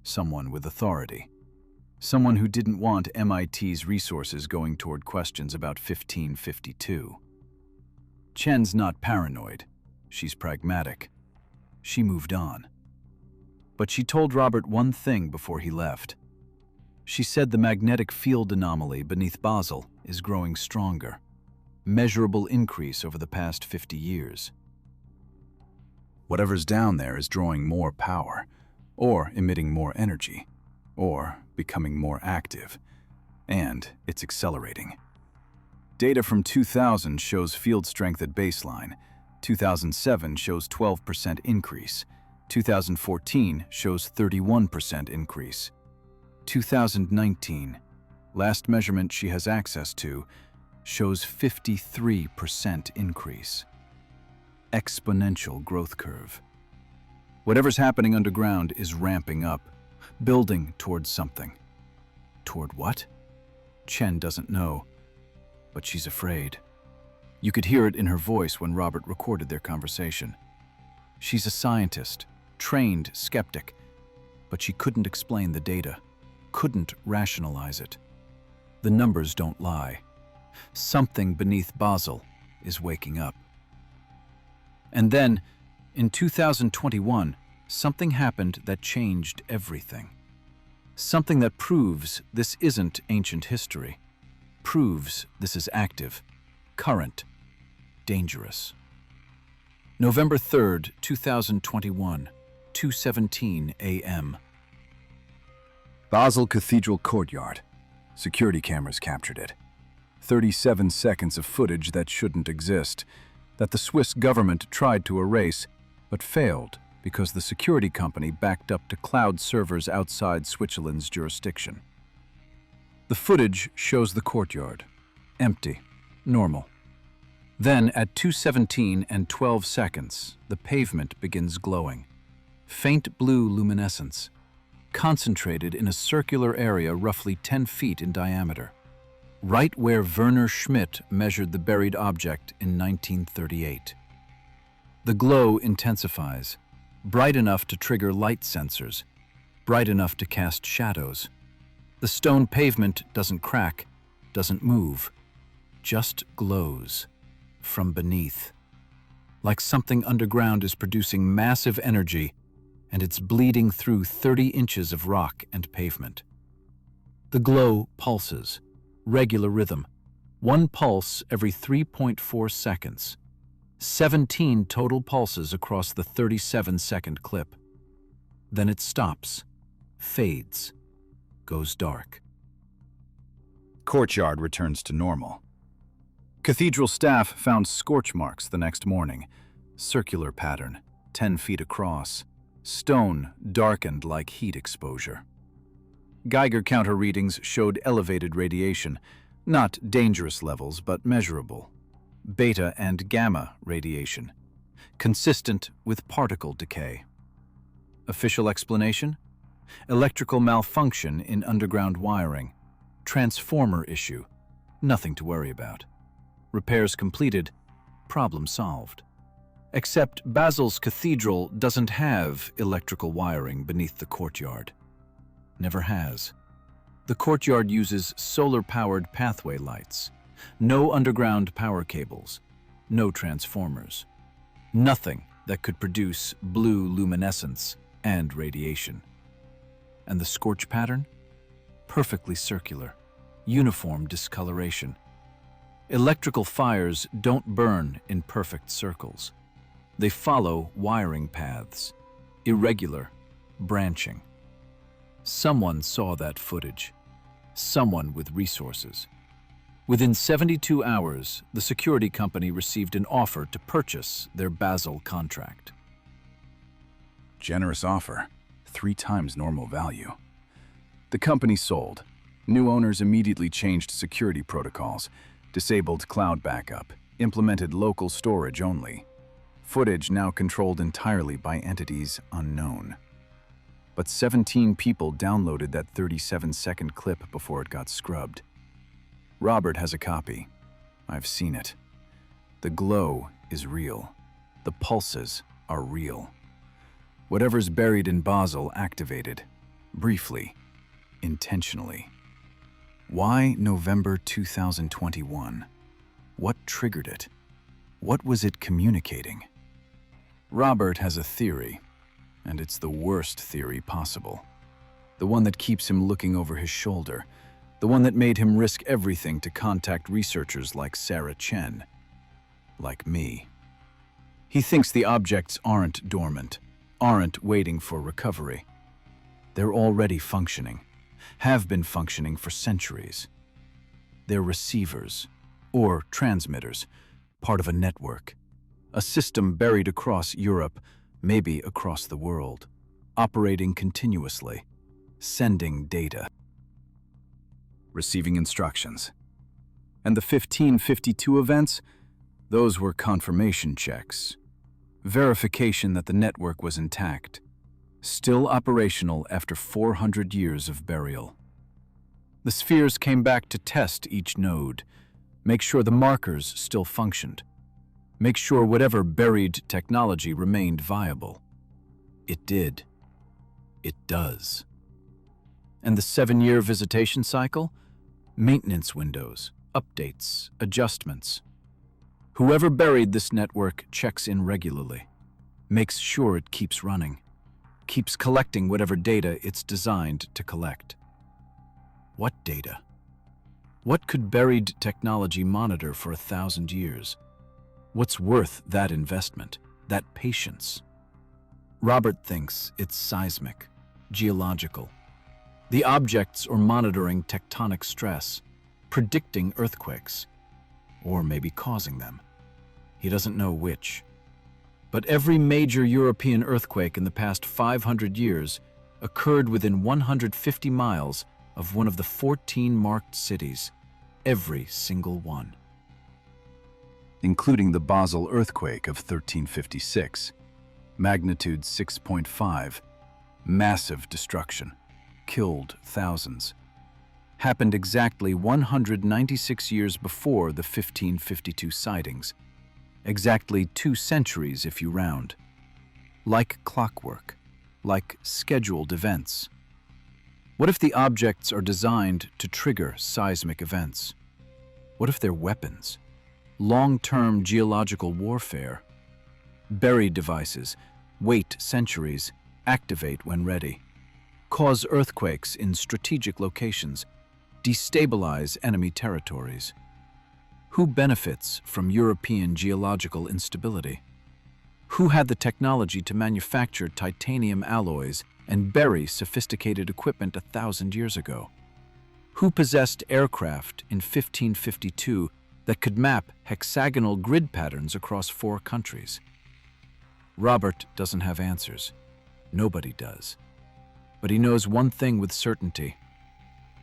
S2: someone with authority. Someone who didn't want MIT's resources going toward questions about 1552. Chen's not paranoid. She's pragmatic. She moved on. But she told Robert one thing before he left. She said the magnetic field anomaly beneath Basel is growing stronger. Measurable increase over the past 50 years. Whatever's down there is drawing more power, or emitting more energy, or becoming more active, and it's accelerating. Data from 2000 shows field strength at baseline. 2007 shows 12% increase. 2014 shows 31% increase. 2019, last measurement she has access to, shows 53% increase. Exponential growth curve. Whatever's happening underground is ramping up, building towards something. Toward what? Chen doesn't know, but she's afraid. You could hear it in her voice when Robert recorded their conversation. She's a scientist, trained skeptic, but she couldn't explain the data, couldn't rationalize it. The numbers don't lie. Something beneath Basel is waking up. And then, in 2021, something happened that changed everything.
S1: Something that proves this isn't ancient history. Proves this is active, current, dangerous. November 3rd, 2021, 2:17 a.m.
S2: Basel Cathedral Courtyard. Security cameras captured it. 37 seconds of footage that shouldn't exist, that the Swiss government tried to erase, but failed because the security company backed up to cloud servers outside Switzerland's jurisdiction. The footage shows the courtyard. Empty. Normal. Then, at 2:17 and 12 seconds, the pavement begins glowing. Faint blue luminescence, concentrated in a circular area roughly 10 feet in diameter, right where Werner Schmidt measured the buried object in 1938. The glow intensifies, bright enough to trigger light sensors, bright enough to cast shadows. The stone pavement doesn't crack, doesn't move, just glows from beneath. Like something underground is producing massive energy, and it's bleeding through 30 inches of rock and pavement. The glow pulses, regular rhythm, one pulse every 3.4 seconds. 17 total pulses across the 37-second clip. Then it stops, fades, goes dark. Courtyard returns to normal. Cathedral staff found scorch marks the next morning. Circular pattern, 10 feet across. Stone darkened like heat exposure. Geiger counter readings showed elevated radiation, not dangerous levels, but measurable. Beta and gamma radiation, consistent with particle decay. Official explanation? Electrical malfunction in underground wiring. Transformer issue. Nothing to worry about. Repairs completed. Problem solved. Except Basel's cathedral doesn't have electrical wiring beneath the courtyard. Never has. The courtyard uses solar-powered pathway lights. No underground power cables. No transformers. Nothing that could produce blue luminescence and radiation. And the scorch pattern? Perfectly circular. Uniform discoloration. Electrical fires don't burn in perfect circles. They follow wiring paths, irregular, branching. Someone saw that footage. Someone with resources. Within 72 hours, the security company received an offer to purchase their Basel contract. Generous offer, 3 times normal value. The company sold. New owners immediately changed security protocols, disabled cloud backup, implemented local storage only. Footage now controlled entirely by entities unknown. But 17 people downloaded that 37-second clip before it got scrubbed. Robert has a copy. I've seen it. The glow is real. The pulses are real. Whatever's buried in Basel activated, briefly, intentionally. Why November 2021? What triggered it? What was it communicating? Robert has a theory, and it's the worst theory possible. The one that keeps him looking over his shoulder. The one that made him risk everything to contact researchers like Sarah Chen. Like me. He thinks the objects aren't dormant, aren't waiting for recovery. They're already functioning, have been functioning for centuries. They're receivers, or transmitters, part of a network. A system buried across Europe, maybe across the world, operating continuously, sending data. Receiving instructions. And the 1552 events? Those were confirmation checks. Verification that the network was intact. Still operational after 400 years of burial. The spheres came back to test each node, make sure the markers still functioned, make sure whatever buried technology remained viable. It did. It does. And the 7-year visitation cycle? Maintenance windows, updates, adjustments. Whoever buried this network checks in regularly, makes sure it keeps running.
S1: keeps collecting whatever data it's designed to collect. What data? What could buried technology monitor for 1,000 years? What's worth that investment, that patience? Robert thinks it's seismic, geological. The objects are monitoring tectonic stress, predicting earthquakes, or maybe causing them. He doesn't know which. But every major European earthquake in the past 500 years occurred within 150 miles of one of the 14 marked cities, every single one.
S2: Including the Basel earthquake of 1356, magnitude 6.5, massive destruction, killed thousands. Happened exactly 196 years before the 1552 sightings, exactly 2 centuries if you round. Like clockwork, like scheduled events. What if the objects are designed to trigger seismic events? What if they're weapons? Long-term geological warfare? Buried devices, wait centuries, activate when ready. Cause earthquakes in strategic locations, destabilize enemy territories. Who benefits from European geological instability? Who had the technology to manufacture titanium alloys and bury sophisticated equipment 1,000 years ago? Who possessed aircraft in 1552 that could map hexagonal grid patterns across 4 countries? Robert doesn't have answers. Nobody does. But he knows one thing with certainty.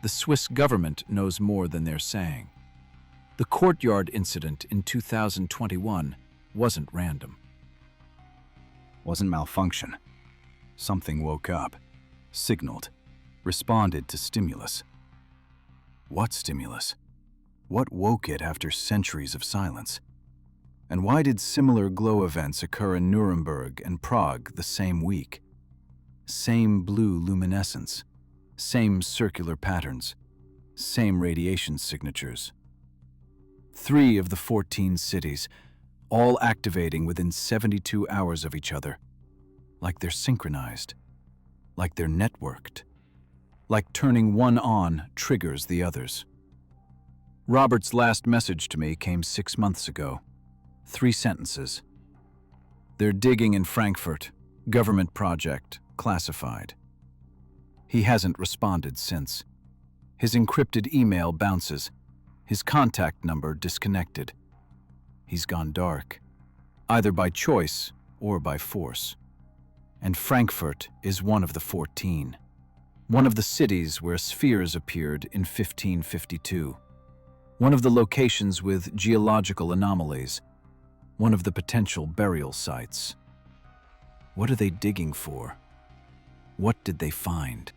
S2: The Swiss government knows more than they're saying. The courtyard incident in 2021 wasn't random. Wasn't malfunction. Something woke up, signaled, responded to stimulus. What stimulus? What woke it after centuries of silence? And why did similar glow events occur in Nuremberg and Prague the same week? Same blue luminescence, same circular patterns, same radiation signatures. 3 of the 14 cities, all activating within 72 hours of each other, like they're synchronized, like they're networked, like turning one on triggers the others. Robert's last message to me came 6 months ago. 3 sentences. They're digging in Frankfurt, government project, classified. He hasn't responded since. His encrypted email bounces, his contact number disconnected. He's gone dark, either by choice or by force. And Frankfurt is one of the 14, one of the cities where spheres appeared in 1552, one of the locations with geological anomalies, one of the potential burial sites. What are they digging for? What did they find?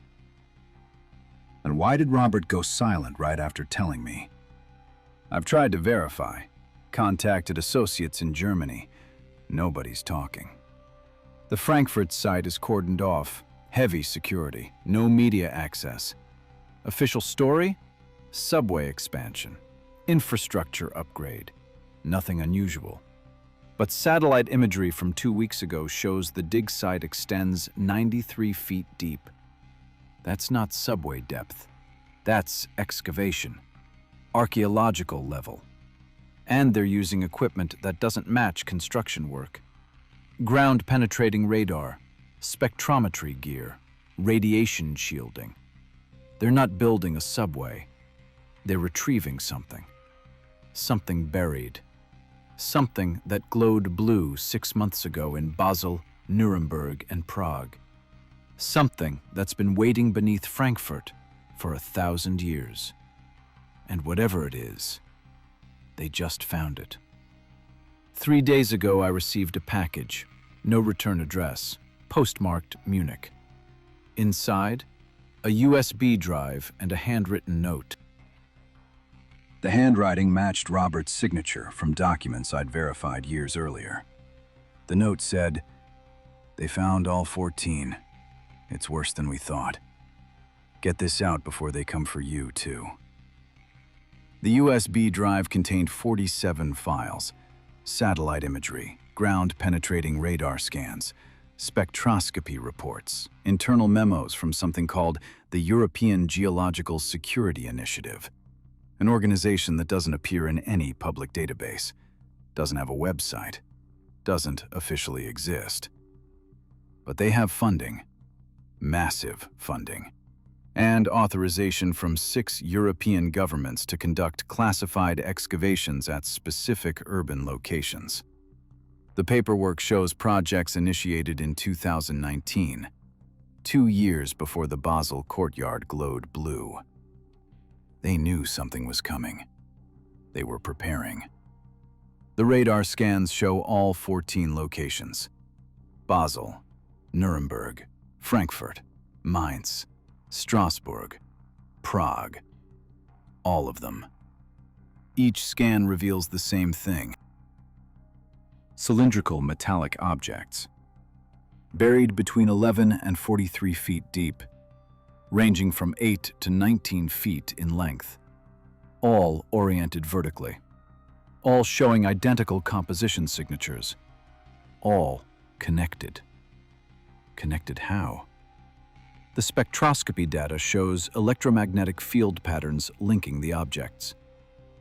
S3: And why did Robert go silent right after telling me?
S2: I've tried to verify, contacted associates in Germany. Nobody's talking. The Frankfurt site is cordoned off, heavy security, no media access. Official story? Subway expansion, infrastructure upgrade. Nothing unusual. But satellite imagery from 2 weeks ago shows the dig site extends 93 feet deep. That's not subway depth. That's excavation. Archaeological level. And they're using equipment that doesn't match construction work. Ground-penetrating radar, spectrometry gear, radiation shielding. They're not building a subway. They're retrieving something. Something buried. Something that glowed blue 6 months ago in Basel, Nuremberg, and Prague. Something that's been waiting beneath Frankfurt for 1,000 years. And whatever it is, they just found it. 3 days ago, I received a package, no return address, postmarked Munich. Inside, a USB drive and a handwritten note.
S3: The handwriting matched Robert's signature from documents I'd verified years earlier. The note said, "They found all 14. It's worse than we thought. Get this out before they come for you, too." The USB drive contained 47 files, satellite imagery, ground-penetrating radar scans,
S1: spectroscopy reports, internal memos from something called the European Geological Security Initiative, an organization that doesn't appear in any public database, doesn't have a website, doesn't officially exist. But they have funding, massive funding, and authorization from 6 European governments to conduct classified excavations at specific urban locations. The paperwork shows projects initiated in 2019, 2 years before the Basel courtyard glowed blue. They knew something was coming. They were preparing. The radar scans show all 14 locations: Basel, Nuremberg, Frankfurt, Mainz, Strasbourg, Prague. All of them. Each scan reveals the same thing. Cylindrical metallic objects, buried between 11 and 43 feet deep, ranging from 8 to 19 feet in length, all oriented vertically, all showing identical composition signatures, all connected. Connected how? The spectroscopy data shows electromagnetic field patterns linking the objects,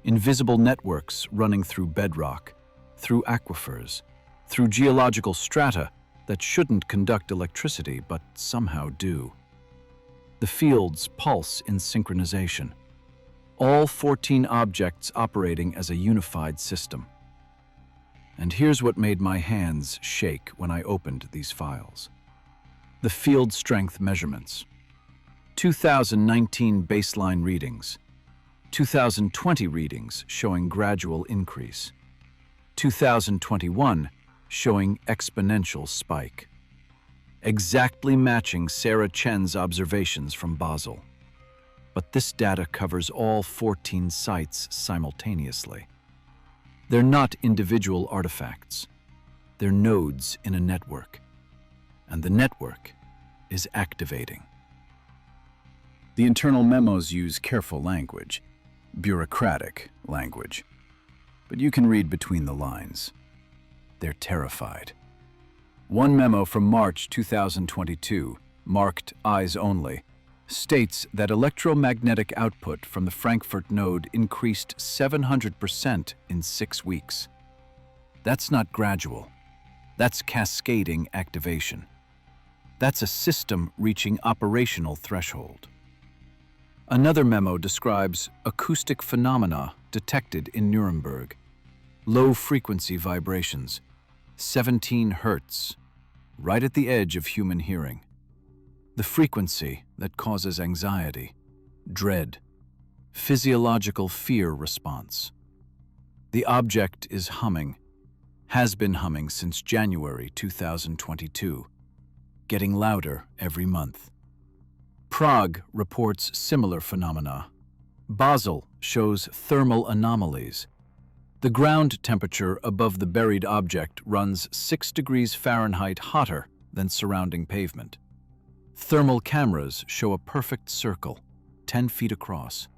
S1: invisible networks running through bedrock, through aquifers, through geological strata that shouldn't conduct electricity but somehow do. The fields pulse in synchronization, all 14 objects operating as a unified system. And here's what made my hands shake when I opened these files. The field strength measurements. 2019 baseline readings. 2020 readings showing gradual increase. 2021 showing exponential spike. Exactly matching Sarah Chen's observations from Basel. But this data covers all 14 sites simultaneously. They're not individual artifacts. They're nodes in a network. And the network is activating. The internal memos use careful language, bureaucratic language. But you can read between the lines. They're terrified. One memo from March 2022, marked Eyes Only, states that electromagnetic output from the Frankfurt node increased 700% in 6 weeks. That's not gradual. That's cascading activation. That's a system reaching operational threshold. Another memo describes acoustic phenomena detected in Nuremberg. Low-frequency vibrations, 17 hertz, right at the edge of human hearing. The frequency that causes anxiety, dread, physiological fear response. The object is humming, has been humming since January 2022, getting louder every month. Prague reports similar phenomena. Basel shows thermal anomalies. The ground temperature above the buried object runs 6 degrees Fahrenheit hotter than surrounding pavement. Thermal cameras show a perfect circle, 10 feet across.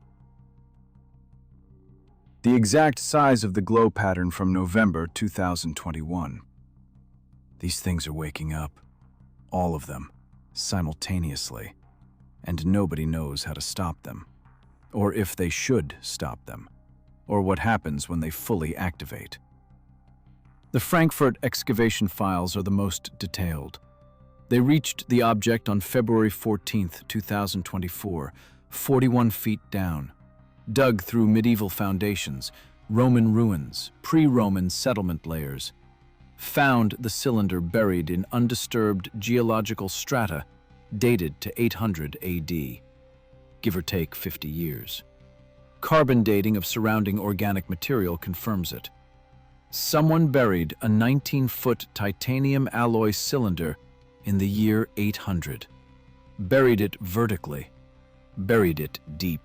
S1: The exact size of the glow pattern from November 2021. These things are waking up, all of them, simultaneously, and nobody knows how to stop them, or if they should stop them, or what happens when they fully activate. The Frankfurt excavation files are the most detailed. They reached the object on February 14, 2024, 41 feet down, dug through medieval foundations, Roman ruins, pre-Roman settlement layers, found the cylinder buried in undisturbed geological strata dated to 800 AD, give or take 50 years. Carbon dating of surrounding organic material confirms it. Someone buried a 19-foot titanium alloy cylinder in the year 800. Buried it vertically, buried it deep,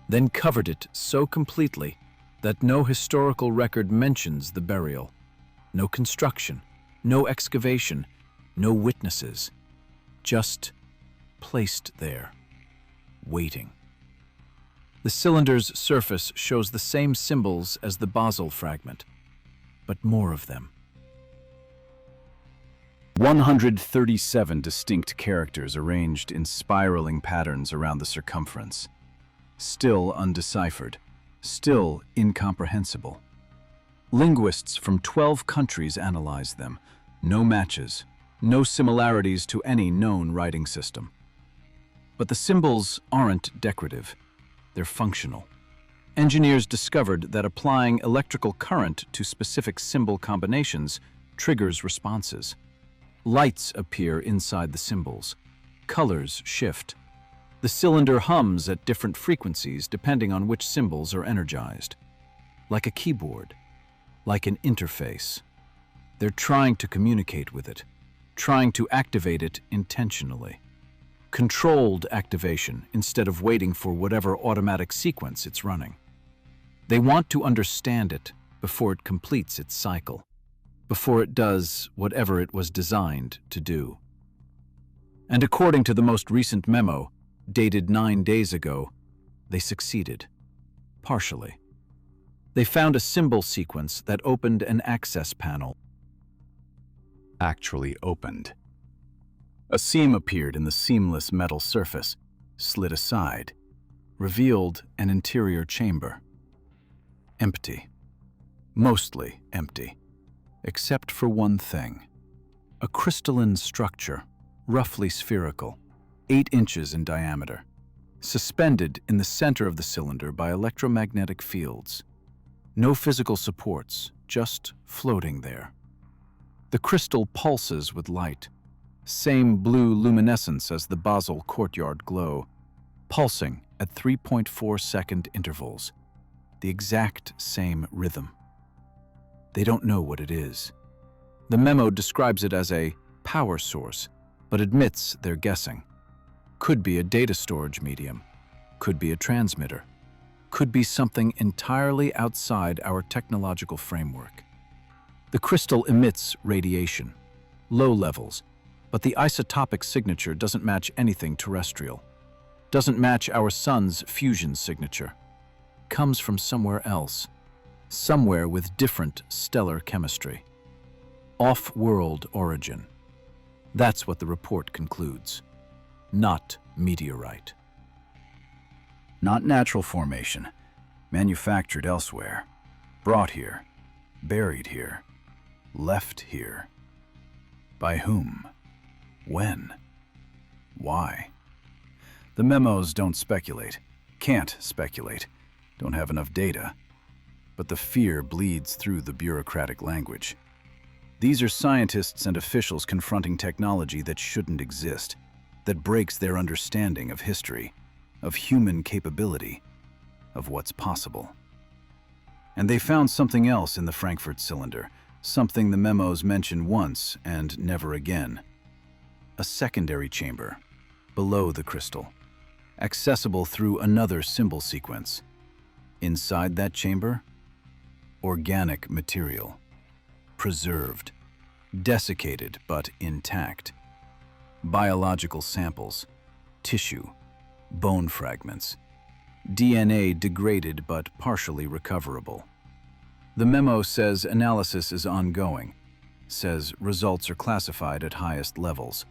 S1: then covered it so completely that no historical record mentions the burial. No construction, no excavation, no witnesses. Just placed there, waiting. The cylinder's surface shows the same symbols as the Basel fragment, but more of them. 137 distinct characters arranged in spiraling patterns around the circumference. Still undeciphered, still incomprehensible. Linguists from 12 countries analyzed them. No matches, no similarities to any known writing system. But the symbols aren't decorative, they're functional. Engineers discovered that applying electrical current to specific symbol combinations triggers responses. Lights appear inside the symbols. Colors shift. The cylinder hums at different frequencies depending on which symbols are energized. Like a keyboard, like an interface. They're trying to communicate with it, trying to activate it intentionally. Controlled activation instead of waiting for whatever automatic sequence it's running. They want to understand it before it completes its cycle, before it does whatever it was designed to do. And according to the most recent memo, dated 9 days ago, they succeeded. Partially. They found a symbol sequence that opened an access panel. Actually opened. A seam appeared in the seamless metal surface, slid aside, revealed an interior chamber. Empty. Mostly empty. Except for one thing. A crystalline structure, roughly spherical, 8 inches in diameter, suspended in the center of the cylinder by electromagnetic fields. No physical supports, just floating there. The crystal pulses with light, same blue luminescence as the Basel courtyard glow, pulsing at 3.4-second intervals, the exact same rhythm. They don't know what it is. The memo describes it as a power source, but admits they're guessing. Could be a data storage medium, could be a transmitter, could be something entirely outside our technological framework. The crystal emits radiation, low levels, but the isotopic signature doesn't match anything terrestrial, doesn't match our sun's fusion signature, comes from somewhere else, somewhere with different stellar chemistry. Off-world origin. That's what the report concludes. Not meteorite.
S2: Not natural formation, manufactured elsewhere, brought here, buried here, left here. By whom? When? Why? The memos don't speculate, can't speculate, don't have enough data. But the fear bleeds through the bureaucratic language. These are scientists and officials confronting technology that shouldn't exist, that breaks their understanding of history, of human capability, of what's possible. And they found something else in the Frankfurt cylinder, something the memos mention once and never again. A secondary chamber, below the crystal, accessible through another symbol sequence. Inside that chamber, organic material, preserved, desiccated but intact. Biological samples, tissue, bone fragments, DNA degraded but partially recoverable. The memo says analysis is ongoing, says results are classified at highest levels,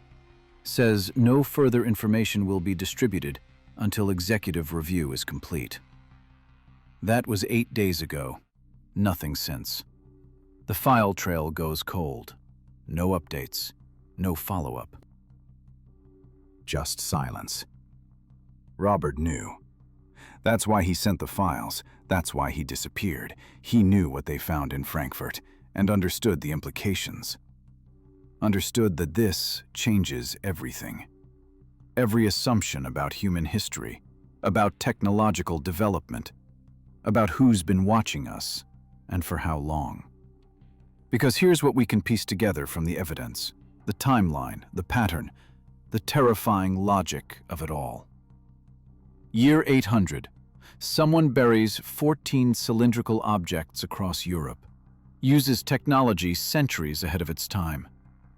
S2: says no further information will be distributed until executive review is complete. That was 8 days ago. Nothing since. The file trail goes cold. No updates. No follow-up. Just silence. Robert knew. That's why he sent the files. That's why he disappeared. He knew what they found in Frankfurt and understood the implications. Understood that this changes everything. Every assumption about human history, about technological development, about who's been watching us and for how long. Because here's what we can piece together from the evidence, the timeline, the pattern, the terrifying logic of it all. Year 800. Someone buries 14 cylindrical objects across Europe, uses technology centuries ahead of its time,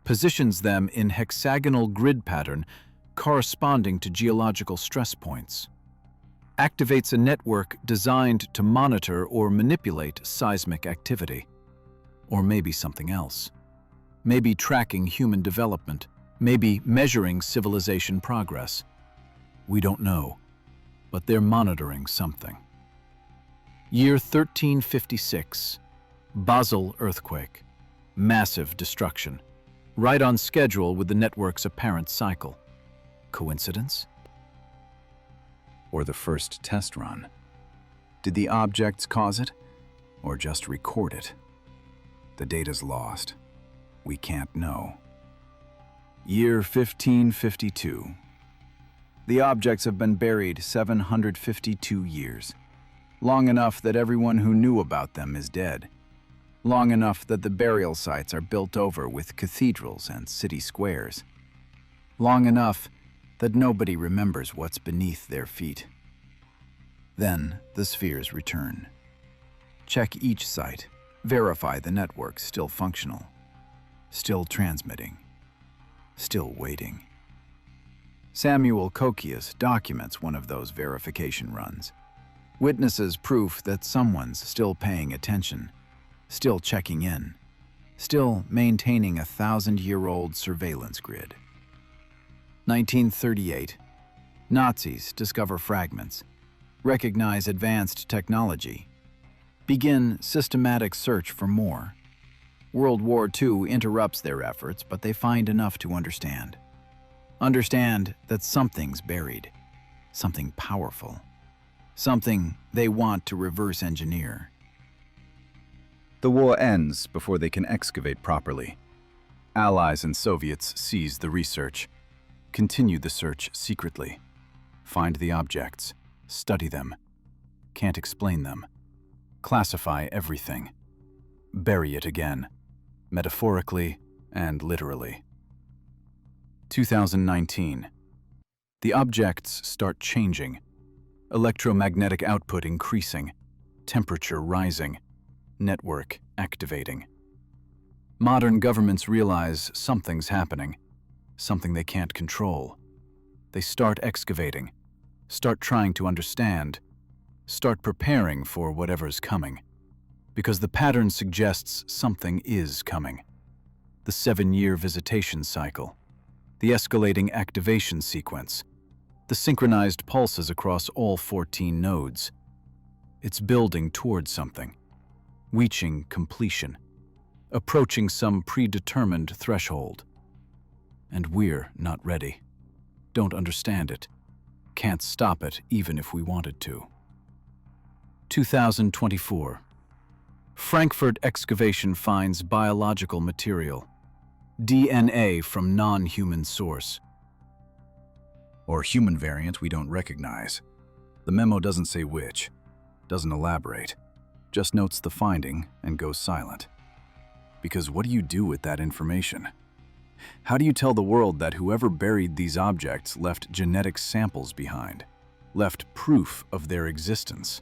S2: positions them in hexagonal grid pattern corresponding to geological stress points, activates a network designed to monitor or manipulate seismic activity, or maybe something else.
S1: maybe tracking human development, maybe measuring civilization progress. We don't know, but they're monitoring something. Year 1356, Basel earthquake, massive destruction, right on schedule with the network's apparent cycle. Coincidence?
S2: Or the first test run? Did the objects cause it, or just record it? The data's lost. We can't know. Year 1552. The objects have been buried 752 years. Long enough that everyone who knew about them is dead. Long enough that the burial sites are built over with cathedrals and city squares. Long enough that nobody remembers what's beneath their feet. Then the spheres return. Check each site. Verify the network's still functional. Still transmitting. Still waiting. Samuel Coccius documents one of those verification runs. Witnesses proof that someone's still paying attention, still checking in, still maintaining a 1,000-year-old surveillance grid. 1938. Nazis discover fragments, recognize advanced technology, begin systematic search for more. World War II interrupts their efforts, but they find enough to understand. Understand that something's buried, something powerful, something they want to reverse engineer. The war ends before they can excavate properly. Allies and Soviets seize the research, continue the search secretly, find the objects, study them, can't explain them, classify everything, bury it again, metaphorically and literally. 2019. The objects start changing, electromagnetic output increasing, temperature rising, network activating. Modern governments realize something's happening, something they can't control. They start excavating, start trying to understand, start preparing for whatever's coming. Because the pattern suggests something is coming. The 7-year visitation cycle, the escalating activation sequence, the synchronized pulses across all 14 nodes. It's building towards something, reaching completion, approaching some predetermined threshold. And we're not ready, don't understand it, can't stop it even if we wanted to. 2024. Frankfurt excavation finds biological material, DNA from non-human source. Or human variant we don't recognize. The memo doesn't say which, doesn't elaborate, just notes the finding and goes silent. Because what do you do with that information? How do you tell the world that whoever buried these objects left genetic samples behind, left proof of their existence,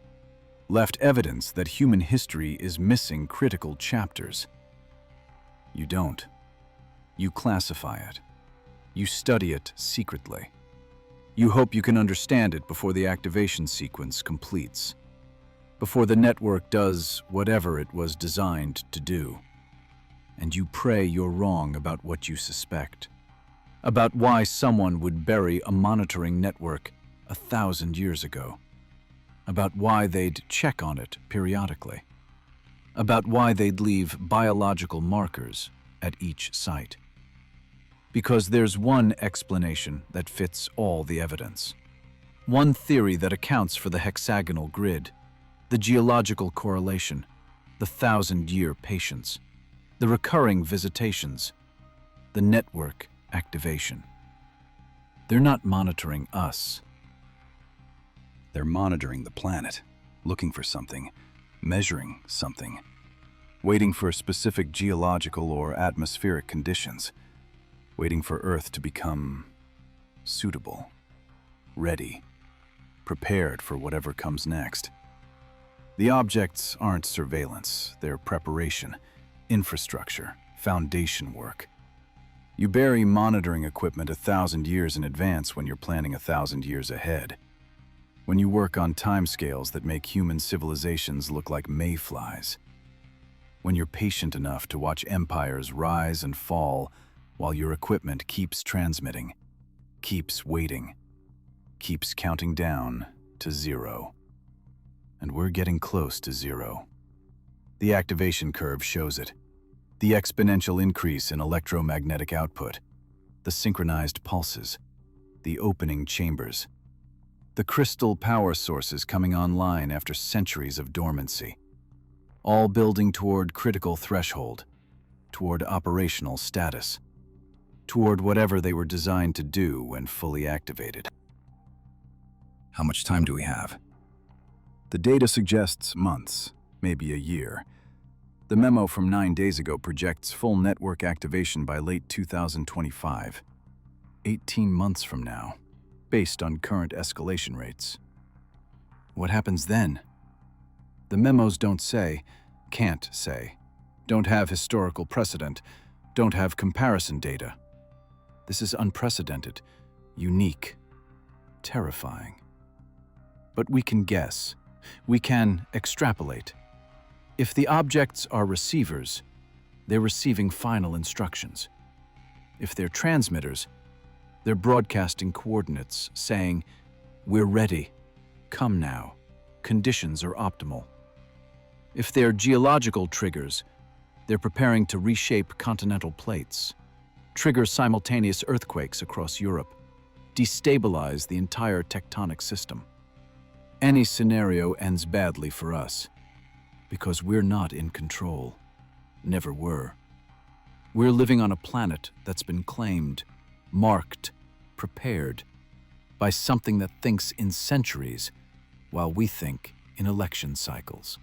S2: left evidence that human history is missing critical chapters? You don't. You classify it. You study it secretly. You hope you can understand it before the activation sequence completes, before the network does whatever it was designed to do. And you pray you're wrong about what you suspect, about why someone would bury a monitoring network 1,000 years ago, about why they'd check on it periodically, about why they'd leave biological markers at each site. Because there's one explanation that fits all the evidence, one theory that accounts for the hexagonal grid, the geological correlation, the 1,000-year patience, the recurring visitations, the network activation. They're not monitoring us. They're monitoring the planet, looking for something, measuring something, waiting for specific geological or atmospheric conditions, waiting for Earth to become suitable, ready, prepared for whatever comes next. The objects aren't surveillance, they're preparation, infrastructure, foundation work. You bury monitoring equipment 1,000 years in advance when you're planning 1,000 years ahead. When you work on timescales that make human civilizations look like mayflies.
S1: when you're patient enough to watch empires rise and fall while your equipment keeps transmitting, keeps waiting, keeps counting down to zero. And we're getting close to zero. The activation curve shows it. The exponential increase in electromagnetic output, the synchronized pulses, the opening chambers, the crystal power sources coming online after centuries of dormancy, all building toward critical threshold, toward operational status, toward whatever they were designed to do when fully activated.
S3: How much time do we have?
S2: The data suggests months, maybe a year. The memo from 9 days ago projects full network activation by late 2025, 18 months from now, based on current escalation rates.
S1: What happens then? The memos don't say, can't say, don't have historical precedent, don't have comparison data. This is unprecedented, unique, terrifying. But we can guess. We can extrapolate. If the objects are receivers, they're receiving final instructions. If they're transmitters, they're broadcasting coordinates saying, "We're ready. Come now. Conditions are optimal." If they're geological triggers, they're preparing to reshape continental plates, trigger simultaneous earthquakes across Europe, destabilize the entire tectonic system. Any scenario ends badly for us, because we're not in control. Never were. We're living on a planet that's been claimed, marked, prepared, by something that thinks in centuries, while we think in election cycles.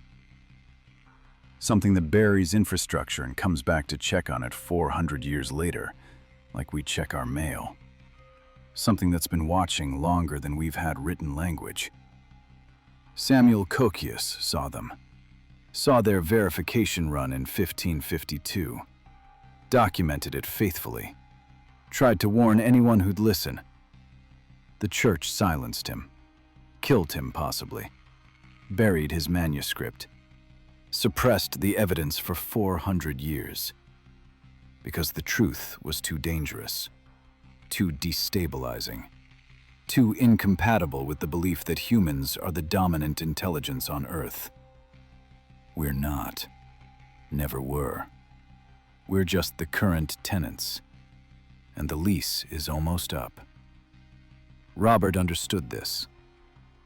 S2: Something that buries infrastructure and comes back to check on it 400 years later, like we check our mail. Something that's been watching longer than we've had written language. Samuel Coccius saw them. Saw their verification run in 1552. Documented it faithfully. Tried to warn anyone who'd listen. The church silenced him. Killed him, possibly. Buried his manuscript. Suppressed the evidence for 400 years. Because the truth was too dangerous. Too destabilizing. Too incompatible with the belief that humans are the dominant intelligence on Earth. We're not. Never were. We're just the current tenants. And the lease is almost up. Robert understood this.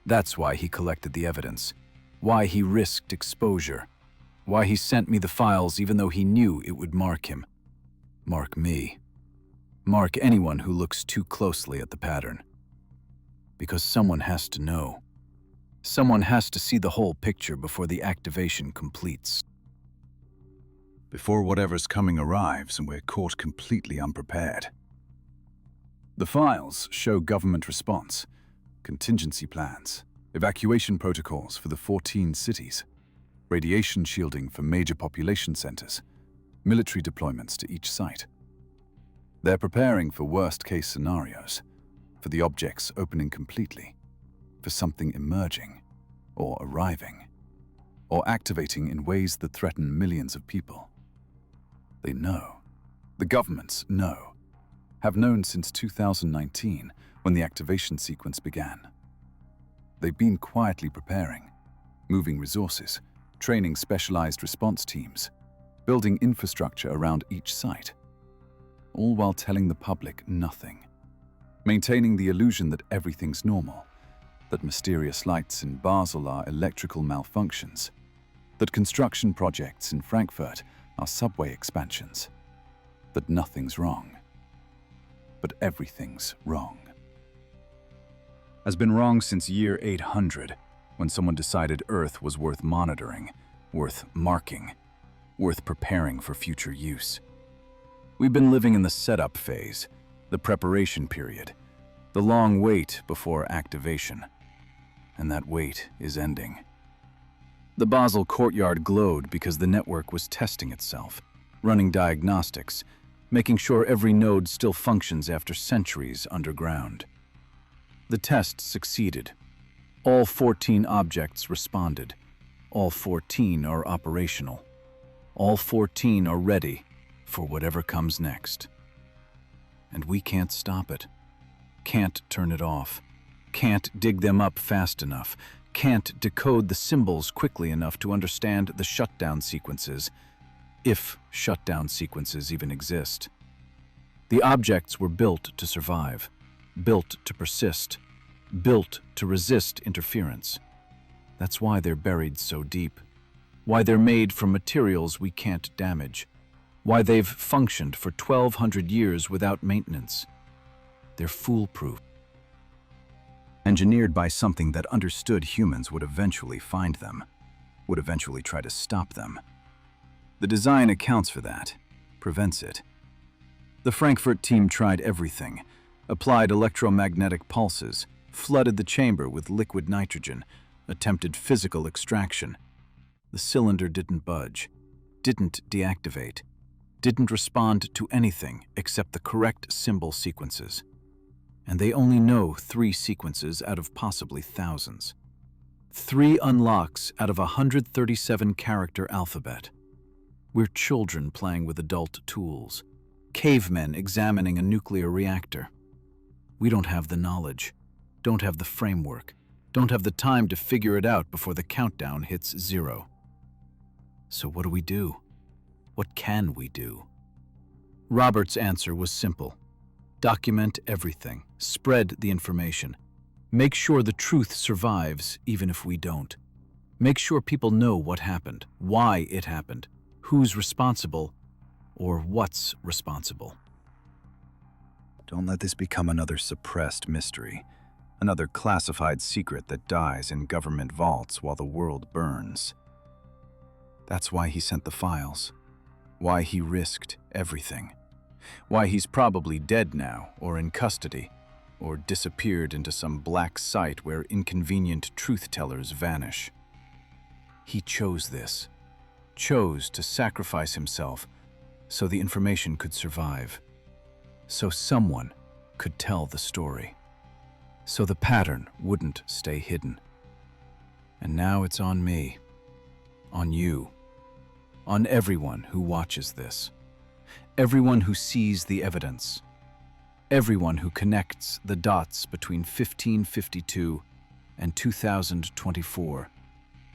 S2: That's why he collected the evidence. Why he risked exposure. Why he sent me the files even though he knew it would mark him. Mark me. Mark anyone who looks too closely at the pattern. Because someone has to know. Someone has to see the whole picture before the activation completes. Before whatever's coming arrives and we're caught completely unprepared. The files show government response, contingency plans, evacuation protocols for the 14 cities, radiation shielding for major population centers, military deployments to each site. They're preparing for worst-case scenarios, for the objects opening completely, for something emerging, or arriving, or activating in ways that threaten millions of people. They know. The governments know. Have known since 2019, when the activation sequence began. They've been quietly preparing, moving resources, training specialized response teams, building infrastructure around each site, all while telling the public nothing. Maintaining the illusion that everything's normal, that mysterious lights in Basel are electrical malfunctions, that construction projects in Frankfurt are subway expansions, that nothing's wrong. But everything's wrong. Has been wrong since year 800, when someone decided Earth was worth monitoring, worth marking, worth preparing for future use. We've been living in the setup phase, the preparation period, the long wait before activation. And that wait is ending. The Basel courtyard glowed because the network was testing itself, running diagnostics, making sure every node still functions after centuries underground. The test succeeded. All 14 objects responded. All 14 are operational.
S1: All 14 are ready for whatever comes next. And we can't stop it. Can't turn it off. Can't dig them up fast enough. Can't decode the symbols quickly enough to understand the shutdown sequences, if shutdown sequences even exist. The objects were built to survive, built to persist, built to resist interference. That's why they're buried so deep, why they're made from materials we can't damage, why they've functioned for 1,200 years without maintenance. They're foolproof.
S2: Engineered by something that understood humans would eventually find them, would eventually try to stop them. The design accounts for that, prevents it. The Frankfurt team tried everything, applied electromagnetic pulses, flooded the chamber with liquid nitrogen, attempted physical extraction. The cylinder didn't budge, didn't deactivate, didn't respond to anything except the correct symbol sequences. And they only know 3 sequences out of possibly thousands. 3 unlocks out of a 137-character alphabet. We're children playing with adult tools, cavemen examining a nuclear reactor. We don't have the knowledge, don't have the framework, don't have the time to figure it out before the countdown hits 0. So what do we do? What can we do? Robert's answer was simple. Document everything, spread the information. Make sure the truth survives even if we don't. Make sure people know what happened, why it happened, who's responsible, or what's responsible. Don't let this become another suppressed mystery, another classified secret that dies in government vaults while the world burns. That's why he sent the files, why he risked everything. Why he's probably dead now, or in custody, or disappeared into some black site where inconvenient truth-tellers vanish. He chose this, chose to sacrifice himself so the information could survive, so someone could tell the story, so the pattern wouldn't stay hidden. And now it's on me, on you, on everyone who watches this. Everyone who sees the evidence, everyone who connects the dots between 1552 and 2024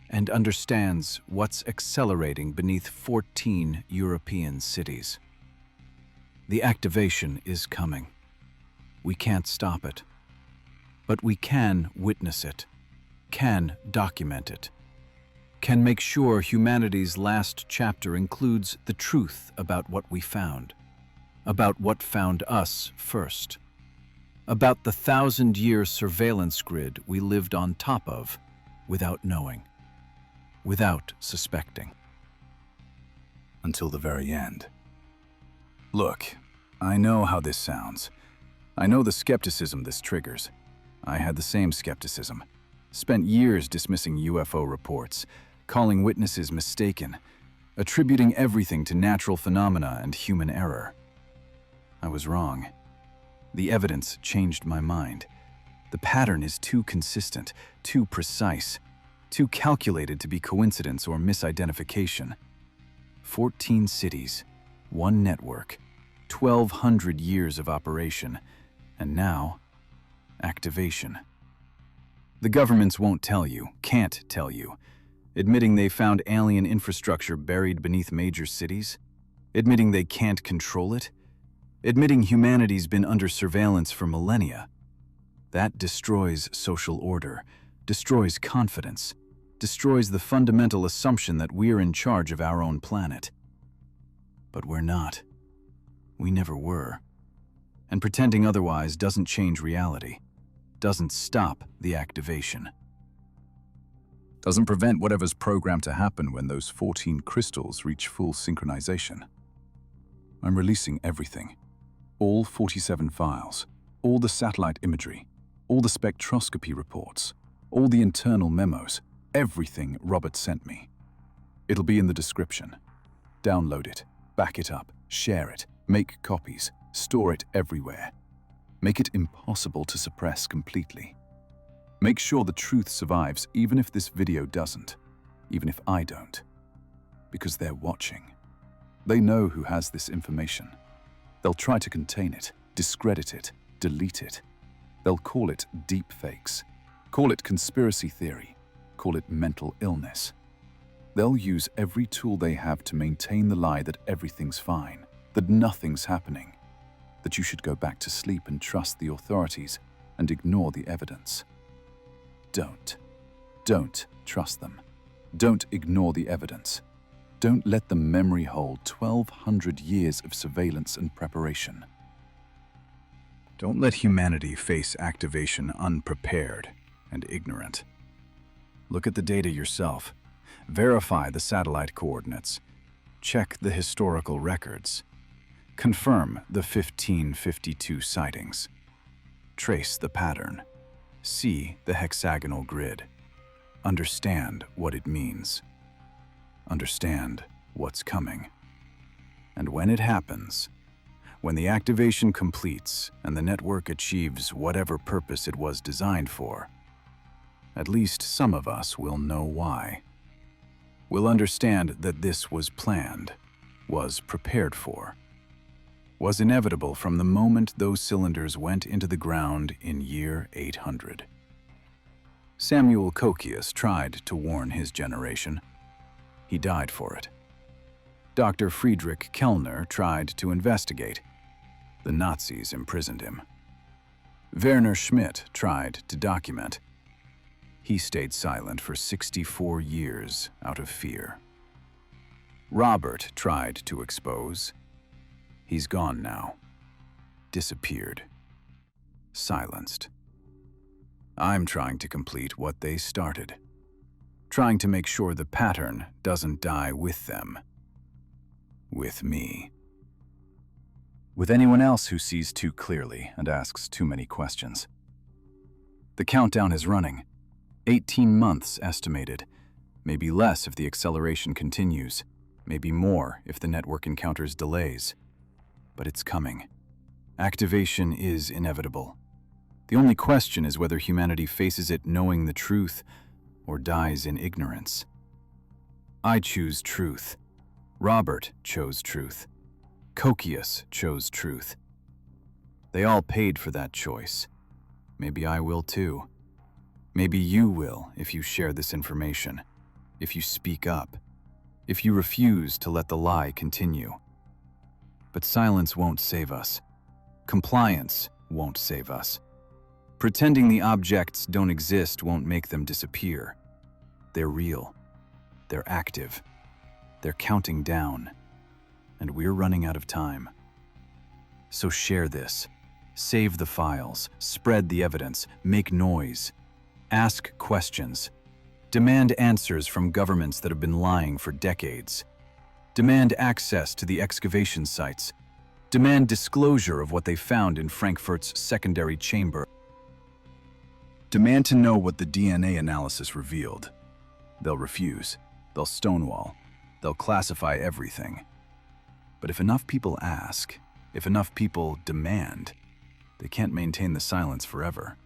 S2: and understands what's accelerating beneath 14 European cities. The activation is coming. We can't stop it, but we can witness it, can document it, can make sure humanity's last chapter includes the truth about what we found, about what found us first, about the 1,000-year surveillance grid we lived on top of without knowing, without suspecting. Until the very end. Look, I know how this sounds. I know the skepticism this triggers. I had the same skepticism. Spent years dismissing UFO reports, calling witnesses mistaken, attributing everything to natural phenomena and human error. I was wrong. The evidence changed my mind. The pattern is too consistent, too precise, too calculated to be coincidence or misidentification. 14 cities, 1 network, 1,200 years of operation, and now, activation. The governments won't tell you, can't tell you. Admitting they found alien infrastructure buried beneath major cities? Admitting they can't control it? Admitting humanity's been under surveillance for millennia? That destroys social order, destroys confidence, destroys the fundamental assumption that we're in charge of our own planet. But we're not. We never were. And pretending otherwise doesn't change reality, doesn't stop the activation. Doesn't prevent whatever's programmed to happen when those 14 crystals reach full synchronization. I'm releasing everything. All 47 files, all the satellite imagery, all the spectroscopy reports, all the internal memos, everything Robert sent me. It'll be in the description. Download it, back it up, share it, make copies, store it everywhere. Make it impossible to suppress completely. Make sure the truth survives even if this video doesn't, even if I don't. Because they're watching. They know who has this information. They'll try to contain it, discredit it, delete it. They'll call it deepfakes, call it conspiracy theory, call it mental illness. They'll use every tool they have to maintain the lie that everything's fine, that nothing's happening, that you should go back to sleep and trust the authorities and ignore the evidence. Don't trust them. Don't ignore the evidence. Don't let the memory hold 1,200 years of surveillance and preparation.
S1: Don't let humanity face activation unprepared and ignorant. Look at the data yourself. Verify the satellite coordinates. Check the historical records. Confirm the 1552 sightings. Trace the pattern. See the hexagonal grid. Understand what it means. Understand what's coming. And when it happens, when the activation completes and the network achieves whatever purpose it was designed for, at least some of us will know why. We'll understand that this was planned, was prepared for, was inevitable from the moment those cylinders went into the ground in year 800. Samuel Coccius tried to warn his generation. He died for it. Dr. Friedrich Kellner tried to investigate. The Nazis imprisoned him. Werner Schmidt tried to document. He stayed silent for 64 years out of fear. Robert tried to expose. He's gone now. Disappeared. Silenced. I'm trying to complete what they started. Trying to make sure the pattern doesn't die with them. With me. With anyone else who sees too clearly and asks too many questions. The countdown is running. 18 months estimated. Maybe less if the acceleration continues. Maybe more if the network encounters delays. But it's coming. Activation is inevitable. The only question is whether humanity faces it knowing the truth or dies in ignorance. I choose truth. Robert chose truth. Coccius chose truth. They all paid for that choice. Maybe I will too. Maybe you will if you share this information, if you speak up, if you refuse to let the lie continue. But silence won't save us. Compliance won't save us. Pretending the objects don't exist won't make them disappear. They're real. They're active. They're counting down. And we're running out of time. So share this. Save the files. Spread the evidence. Make noise. Ask questions. Demand answers from governments that have been lying for decades. Demand access to the excavation sites. Demand disclosure of what they found in Frankfurt's secondary chamber. Demand to know what the DNA analysis revealed. They'll refuse. They'll stonewall. They'll classify everything. But if enough people ask, if enough people demand, they can't maintain the silence forever.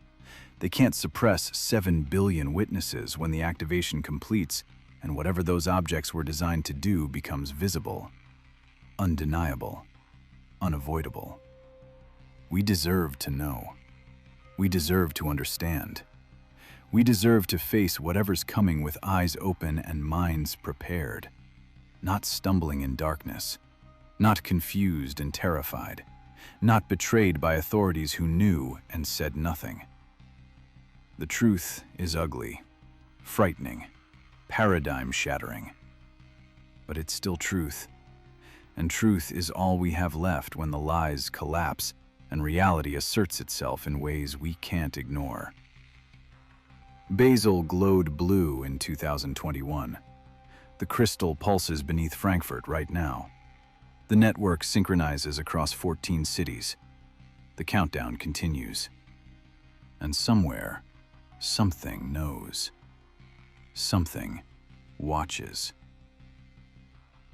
S1: They can't suppress 7 billion witnesses when the activation completes and whatever those objects were designed to do becomes visible, undeniable, unavoidable. We deserve to know. We deserve to understand. We deserve to face whatever's coming with eyes open and minds prepared, not stumbling in darkness, not confused and terrified, not betrayed by authorities who knew and said nothing. The truth is ugly, frightening, paradigm-shattering. But it's still truth, and truth is all we have left when the lies collapse and reality asserts itself in ways we can't ignore. Basel glowed blue in 2021. The crystal pulses beneath Frankfurt right now. The network synchronizes across 14 cities. The countdown continues. And somewhere, something knows. Something watches.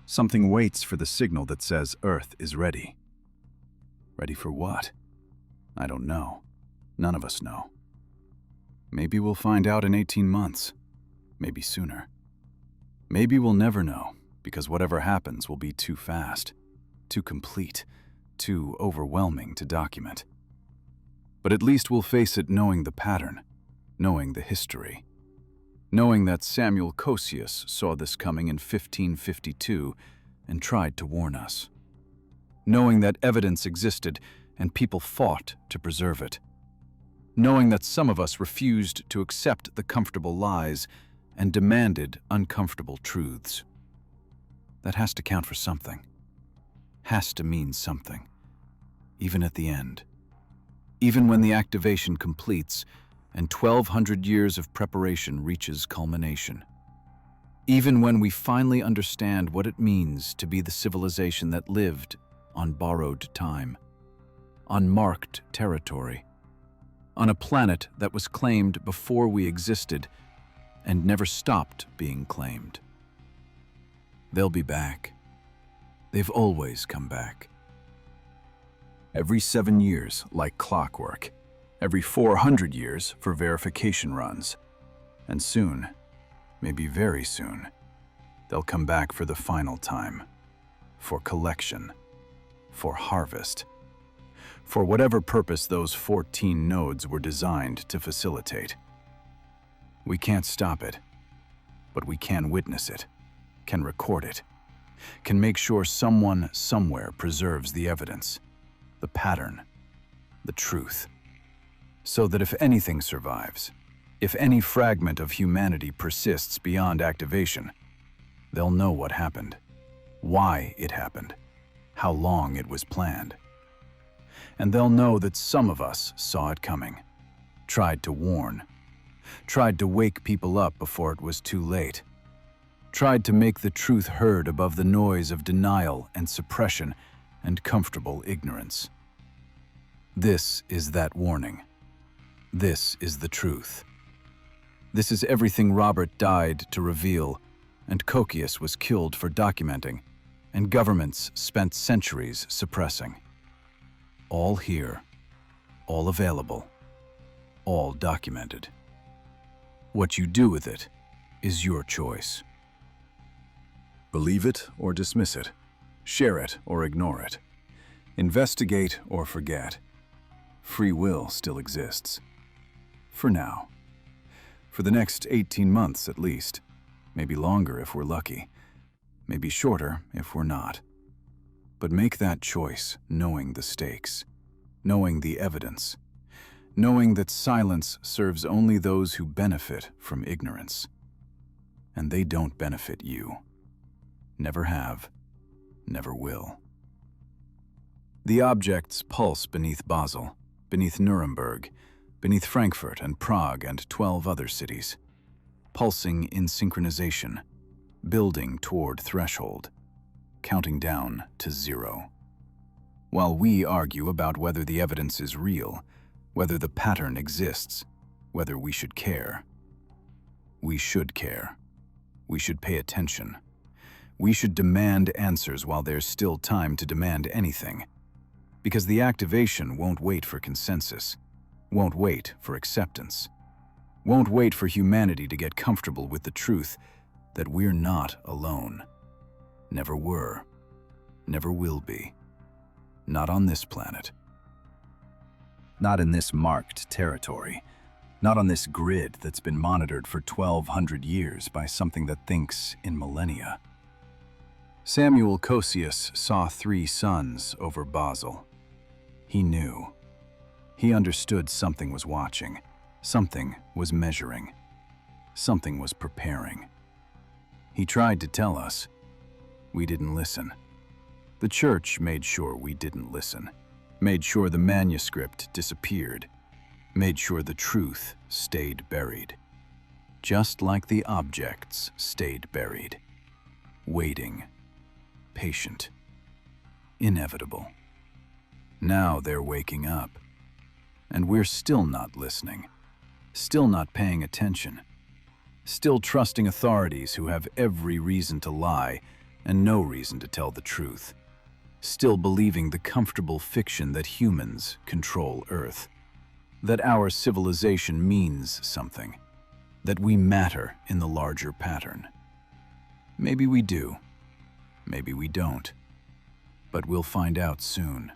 S1: Something waits for the signal that says Earth is ready. Ready for what? I don't know. None of us know. Maybe we'll find out in 18 months. Maybe sooner. Maybe we'll never know, because whatever happens will be too fast, too complete, too overwhelming to document. But at least we'll face it knowing the pattern, knowing the history, knowing that Samuel Coccius saw this coming in 1552 and tried to warn us, knowing that evidence existed and people fought to preserve it, knowing that some of us refused to accept the comfortable lies and demanded uncomfortable truths. That has to count for something, has to mean something, even at the end, even when the activation completes and 1,200 years of preparation reaches culmination, even when we finally understand what it means to be the civilization that lived on borrowed time, on marked territory, on a planet that was claimed before we existed and never stopped being claimed. They'll be back. They've always come back.
S2: Every 7 years, like clockwork. Every 400 years for verification runs. And soon, maybe very soon, they'll come back for the final time. For collection. For harvest. For whatever purpose those 14 nodes were designed to facilitate. We can't stop it, but we can witness it, can record it, can make sure someone somewhere preserves the evidence, the pattern, the truth, so that if anything survives, if any fragment of humanity persists beyond activation, they'll know what happened, why it happened, how long it was planned. And they'll know that some of us saw it coming, tried to warn, tried to wake people up before it was too late, tried to make the truth heard above the noise of denial and suppression and comfortable ignorance. This is that warning. This is the truth. This is everything Robert died to reveal, and Coccius was killed for documenting, and governments spent centuries suppressing. All here, all available, all documented. What you do with it is your choice. Believe it or dismiss it. Share it or ignore it. Investigate or forget. Free will still exists. For now. For the next 18 months at least. Maybe longer if we're lucky. Maybe shorter if we're not. But make that choice knowing the stakes, knowing the evidence, knowing that silence serves only those who benefit from ignorance. And they don't benefit you. Never have, never will. The objects pulse beneath Basel, beneath Nuremberg, beneath Frankfurt and Prague and 12 other cities, pulsing in synchronization, building toward threshold, counting down to 0. While we argue about whether the evidence is real, whether the pattern exists, whether we should care. We should care. We should pay attention. We should demand answers while there's still time to demand anything. Because the activation won't wait for consensus, won't wait for acceptance, won't wait for humanity to get comfortable with the truth that we're not alone. Never were, never will be. Not on this planet. Not in this marked territory. Not on this grid that's been monitored for 1,200 years by something that thinks in millennia. Samuel Coccius saw 3 suns over Basel. He knew. He understood something was watching, something was measuring, something was preparing. He tried to tell us. We didn't listen. The church made sure we didn't listen, made sure the manuscript disappeared, made sure the truth stayed buried. Just like the objects stayed buried. Waiting. Patient. Inevitable. Now they're waking up. And we're still not listening. Still not paying attention. Still trusting authorities who have every reason to lie and no reason to tell the truth. Still believing the comfortable fiction that humans control Earth. That our civilization means something. That we matter in the larger pattern. Maybe we do.
S1: maybe we don't. But we'll find out soon.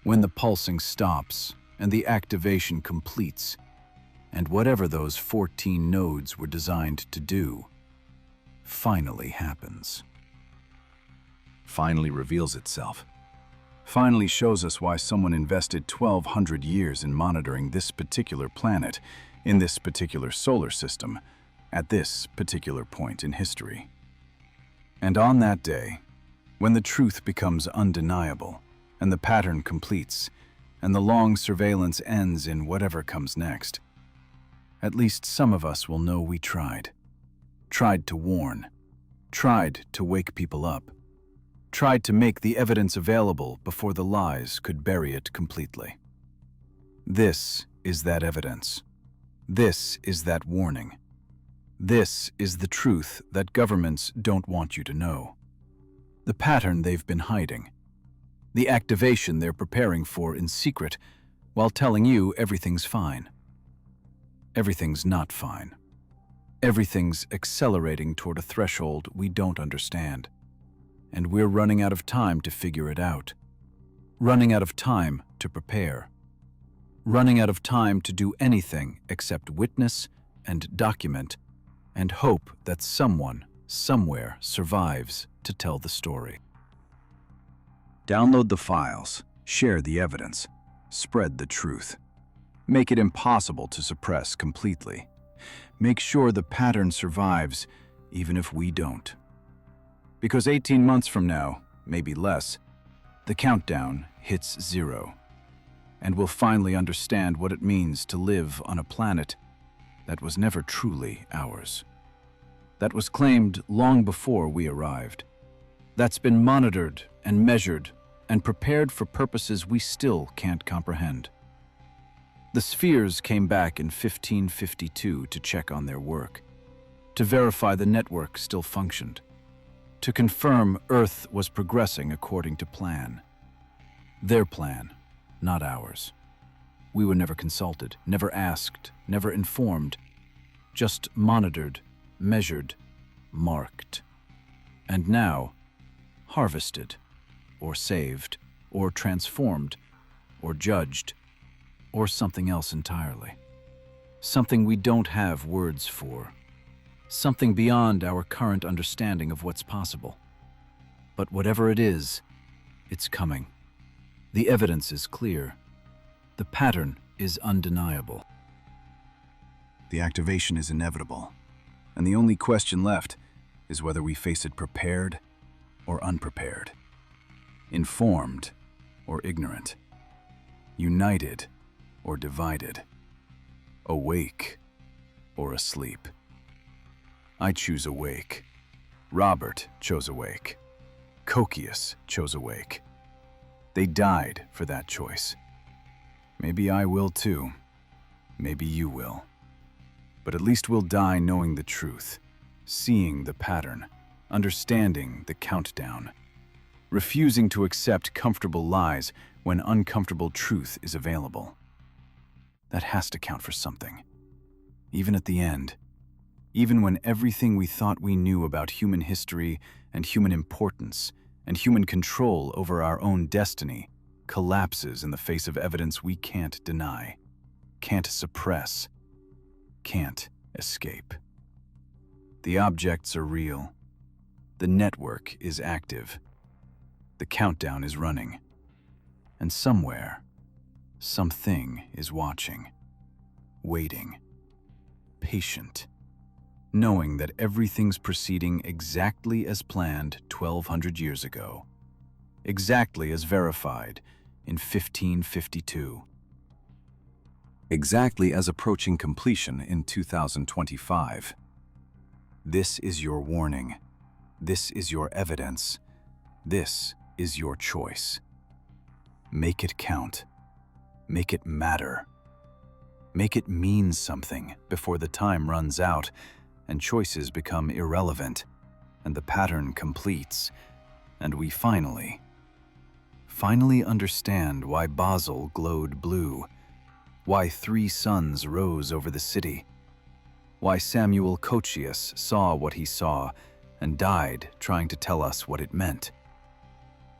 S1: When the pulsing stops and the activation completes, and whatever those 14 nodes were designed to do finally happens.
S2: Finally reveals itself. Finally shows us why someone invested 1,200 years in monitoring this particular planet, in this particular solar system, at this particular point in history. And on that day, when the truth becomes undeniable, and the pattern completes, and the long surveillance ends in whatever comes next, at least some of us will know we tried. Tried to warn. Tried to wake people up. Tried to make the evidence available before the lies could bury it completely. This is that evidence. This is that warning. This is the truth that governments don't want you to know. The pattern they've been hiding. The activation they're preparing for in secret while telling you everything's fine. Everything's not fine. Everything's accelerating toward a threshold we don't understand. And we're running out of time to figure it out. Running out of time to prepare. Running out of time to do anything except witness and document and hope that someone, somewhere, survives to tell the story. Download the files, share the evidence, spread the truth. Make it impossible to suppress completely. Make sure the pattern survives, even if we don't. Because 18 months from now, maybe less, the countdown hits 0. And we'll finally understand what it means to live on a planet that was never truly ours. That was claimed long before we arrived. That's been monitored and measured and prepared for purposes we still can't comprehend. The spheres came back in 1552 to check on their work, to verify the network still functioned, to confirm Earth was progressing according to plan. Their plan, not ours. We were never consulted, never asked, never informed, just monitored, measured, marked. And now, harvested, or saved, or transformed, or judged, or something else entirely. Something we don't have words for. Something beyond our current understanding of what's possible. But whatever it is, it's coming. The evidence is clear. The pattern is undeniable. The activation is inevitable, and the only question left is whether we face it prepared or unprepared, informed or ignorant, united or divided, awake or asleep. I choose awake. Robert chose awake. Coccius chose awake. They died for that choice. Maybe I will too. Maybe you will. But at least we'll die knowing the truth, seeing the pattern, understanding the countdown, refusing to accept comfortable lies when uncomfortable truth is available. That has to count for something. Even at the end, even when everything we thought we knew about human history and human importance and human control over our own destiny collapses in the face of evidence we can't deny, can't suppress, can't escape. The objects are real. The network is active. The countdown is running. And somewhere, something is watching, waiting, patient, knowing that everything's proceeding exactly as planned 1,200 years ago, exactly as verified in 1552, exactly as approaching completion in 2025. This is your warning. This is your evidence. This is your choice. Make it count. Make it matter. Make it mean something before the time runs out and choices become irrelevant and the pattern completes and we finally understand why Basel glowed blue, why 3 suns rose over the city, why Samuel Coccius saw what he saw
S1: and died trying to tell us what it meant.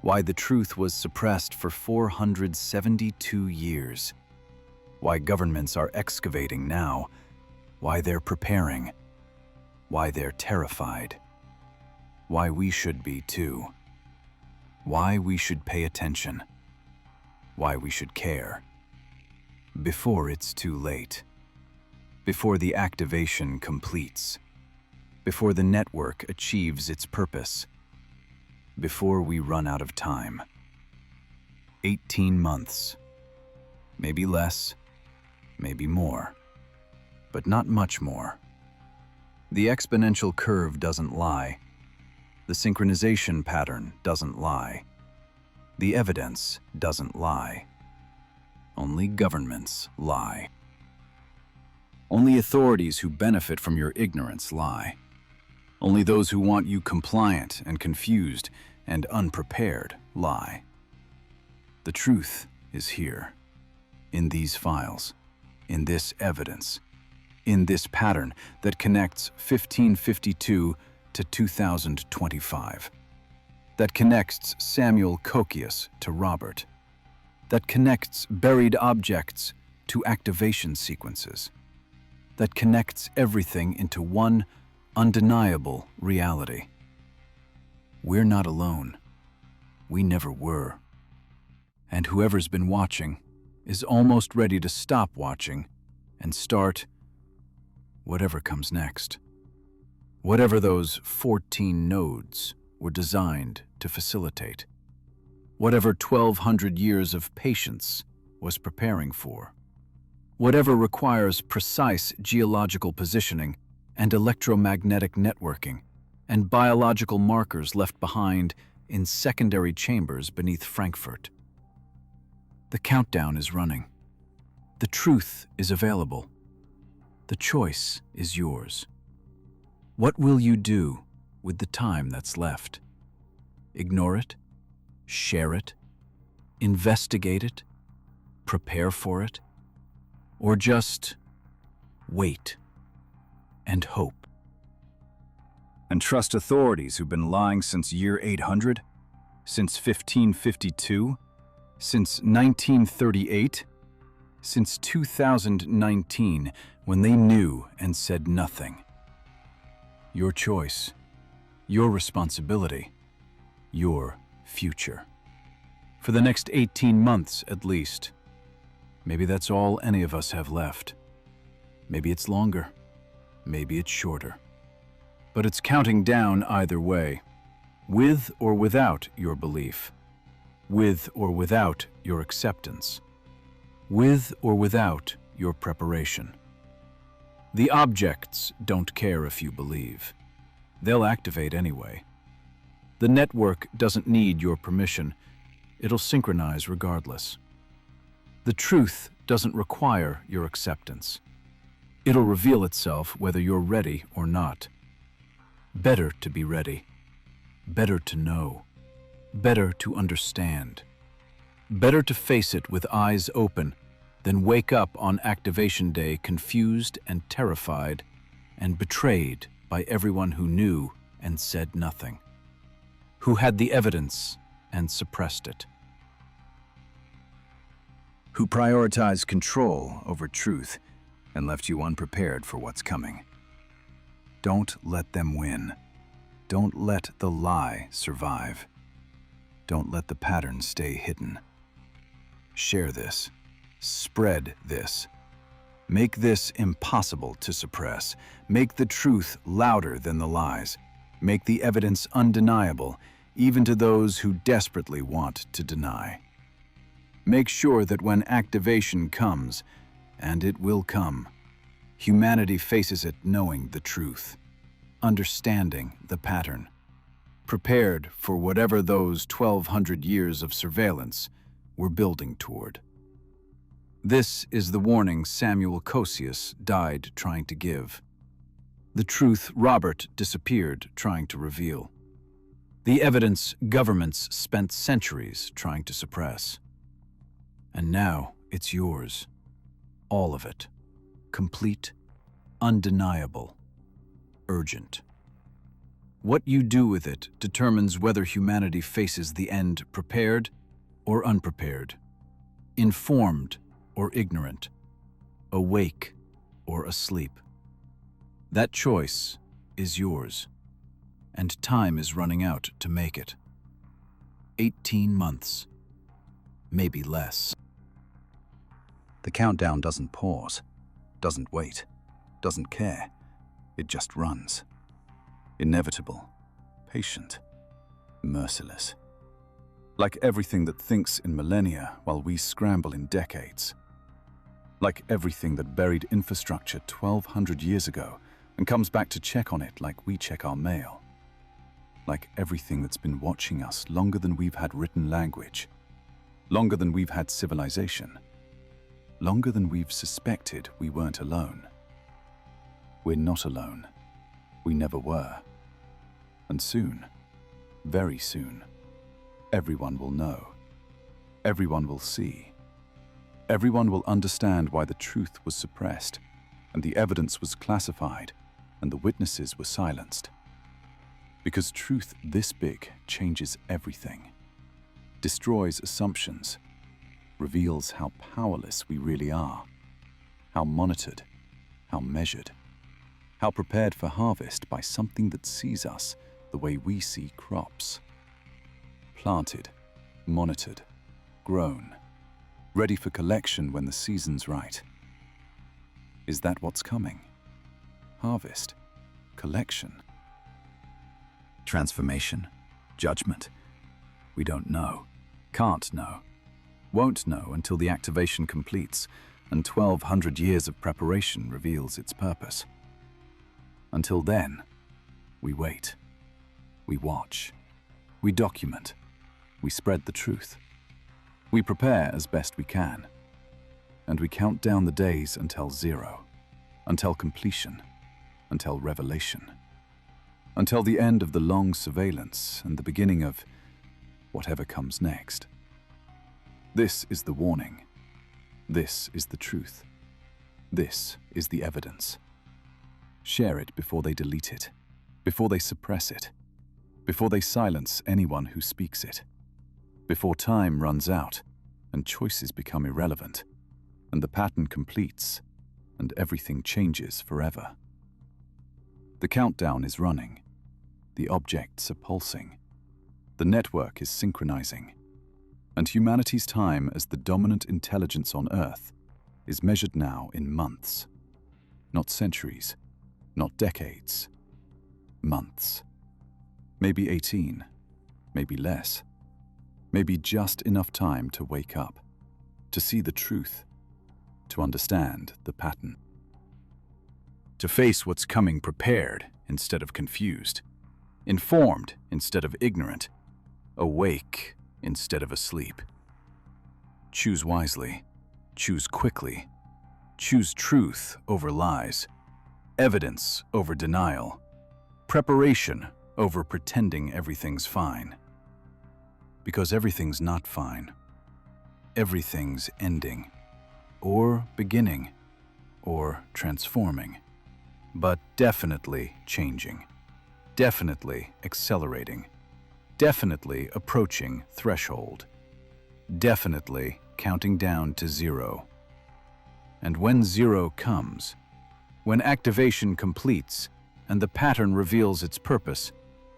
S1: Why the truth was suppressed for 472 years. Why governments are excavating now. Why they're preparing. Why they're terrified. Why we should be too. Why we should pay attention. Why we should care. Before it's too late. Before the activation completes. Before the network achieves its purpose. Before we run out of time. 18 months. Maybe less, maybe more, but not much more. The exponential curve doesn't lie. The synchronization pattern doesn't lie. The evidence doesn't lie. Only governments lie. Only authorities who benefit from your ignorance lie. Only those who want you compliant and confused and unprepared lie. The truth is here, in these files, in this evidence, in this pattern that connects 1552 to 2025, that connects Samuel Coccius to Robert, that connects buried objects to activation sequences, that connects everything into one undeniable reality. We're not alone. We never were. And whoever's been watching is almost ready to stop watching and start whatever comes next. Whatever those 14 nodes were designed to facilitate. Whatever 1,200 years of patience was preparing for. Whatever requires precise geological positioning and electromagnetic networking, and biological markers left behind in secondary chambers beneath Frankfurt. The countdown is running. The truth is available. The choice is yours. What will you do with the time that's left? Ignore it? Share it? Investigate it? Prepare for it? Or just wait and hope?
S2: And trust authorities who've been lying since year 800, since 1552, since 1938, since 2019, when they knew and said nothing. Your choice, your responsibility, your future. For the next 18 months at least. Maybe that's all any of us have left. Maybe it's longer. Maybe it's shorter. But it's counting down either way, with or without your belief, with or without your acceptance, with or without your preparation. The objects don't care if you believe. They'll activate anyway. The network doesn't need your permission. It'll synchronize regardless. The truth doesn't require your acceptance. It'll reveal itself whether you're ready or not. Better to be ready. Better to know. Better to understand. Better to face it with eyes open than wake up on activation day confused and terrified and betrayed by everyone who knew and said nothing, who had the evidence and suppressed it, who prioritized control over truth and left you unprepared for what's coming. Don't let them win. Don't let the lie survive. Don't let the pattern stay hidden. Share this. Spread this. Make this impossible to suppress. Make the truth louder than the lies. Make the evidence undeniable, even to those who desperately want to deny. Make sure that when activation comes, and it will come, humanity faces it knowing the truth, understanding the pattern, prepared for whatever those 1,200 years of surveillance were building toward. This is the warning Samuel Coccius died trying to give. The truth Robert disappeared trying to reveal. The evidence governments spent centuries trying to suppress. And now it's yours. All of it. Complete, undeniable, urgent.
S1: What you do with it determines whether humanity faces the end prepared or unprepared, informed or ignorant, awake or asleep. That choice is yours, and time is running out to make it. 18 months, maybe less.
S2: The countdown doesn't pause, doesn't wait, doesn't care. It just runs. Inevitable, patient, merciless. Like everything that thinks in millennia while we scramble in decades. Like everything that buried infrastructure 1,200 years ago and comes back to check on it like we check our mail. Like everything that's been watching us longer than we've had written language, longer than we've had civilization, longer than we've suspected we weren't alone. We're not alone. We never were. And soon, very soon, everyone will know. Everyone will see. Everyone will understand why the truth was suppressed, and the evidence was classified, and the witnesses were silenced. Because truth this big changes everything, destroys assumptions, reveals how powerless we really are, how monitored, how measured, how prepared for harvest by something that sees us the way we see crops. Planted, monitored, grown, ready for collection when the season's right. Is that what's coming? Harvest, collection, transformation, judgment. We don't know, can't know, won't know until the activation completes and 1,200 years of preparation reveals its purpose. Until then, we wait, we watch, we document, we spread the truth. We prepare as best we can, and we count down the days until zero, until completion, until revelation, until the end of the long surveillance and the beginning of whatever comes next. This is the warning. This is the truth. This is the evidence. Share it before they delete it, before they suppress it, before they silence anyone who speaks it, before time runs out and choices become irrelevant, and the pattern completes and everything changes forever. The countdown is running. The objects are pulsing. The network is synchronizing. And humanity's time as the dominant intelligence on Earth is measured now in months. Not centuries, not decades. Months. Maybe 18, maybe less. Maybe just enough time to wake up, to see the truth, to understand the pattern. To face what's coming prepared instead of confused, informed instead of ignorant, awake instead of asleep. Choose wisely, choose quickly, choose truth over lies, evidence over denial, preparation over pretending everything's fine. Because everything's not fine. Everything's ending, or beginning, or transforming, but definitely changing, definitely accelerating, definitely approaching threshold, definitely counting down to zero. And when zero comes, when activation completes and the pattern reveals its purpose,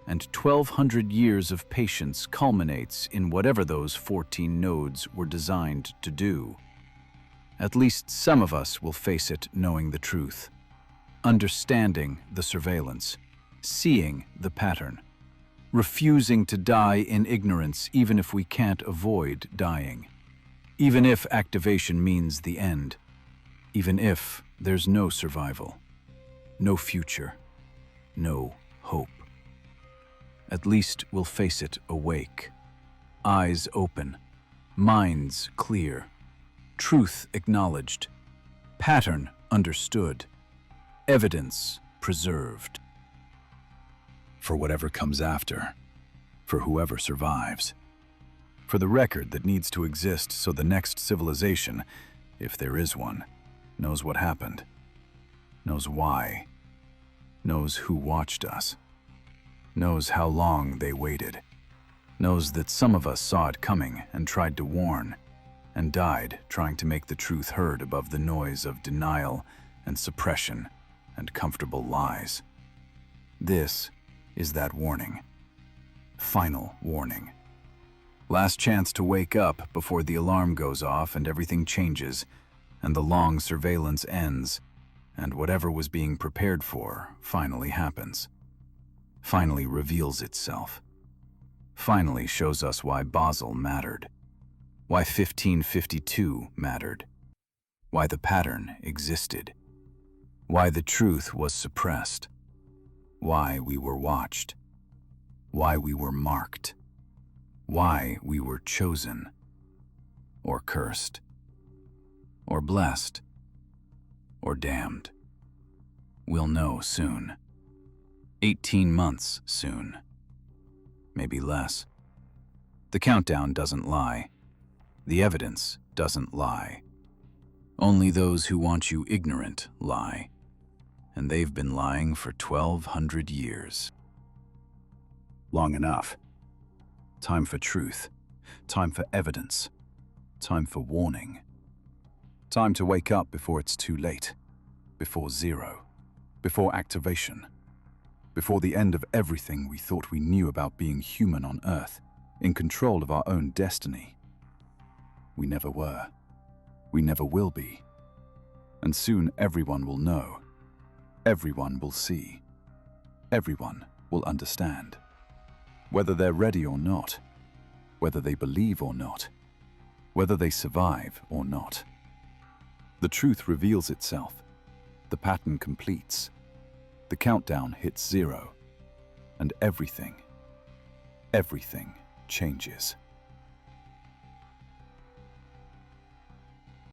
S2: and 1,200 years of patience culminates in whatever those 14 nodes were designed to do, at least some of us will face it knowing the truth, understanding the surveillance, seeing the pattern, refusing to die in ignorance even if we can't avoid dying, even if activation means the end, even if there's no survival, no future, no hope. At least we'll face it awake, eyes open, minds clear, truth acknowledged, pattern understood, evidence preserved. For whatever comes after, for whoever survives, for the record that needs to exist so the next civilization, if there is one, knows what happened, knows why, knows who watched us.
S1: knows how long they waited, knows that some of us saw it coming and tried to warn, and died trying to make the truth heard above the noise of denial and suppression and comfortable lies. This is that warning. Final warning. Last chance to wake up before the alarm goes off and everything changes, and the long surveillance ends, and whatever was being prepared for finally happens. Finally reveals itself. Finally shows us why Basel mattered. Why 1552 mattered. Why the pattern existed. Why the truth was suppressed. Why we were watched. Why we were marked. Why we were chosen. Or cursed. Or blessed. Or damned. We'll know soon. 18 months soon. Maybe less. The countdown doesn't lie. The evidence doesn't lie. Only those who want you ignorant lie. And they've been lying for 1,200 years.
S2: Long enough. Time for truth. Time for evidence. Time for warning. Time to wake up before it's too late. Before zero. Before activation. Before the end of everything we thought we knew about being human on Earth, in control of our own destiny. We never were. We never will be. And soon everyone will know. Everyone will see. Everyone will understand. Whether they're ready or not. Whether they believe or not. Whether they survive or not. The truth reveals itself. The pattern completes. The countdown hits zero. And everything changes.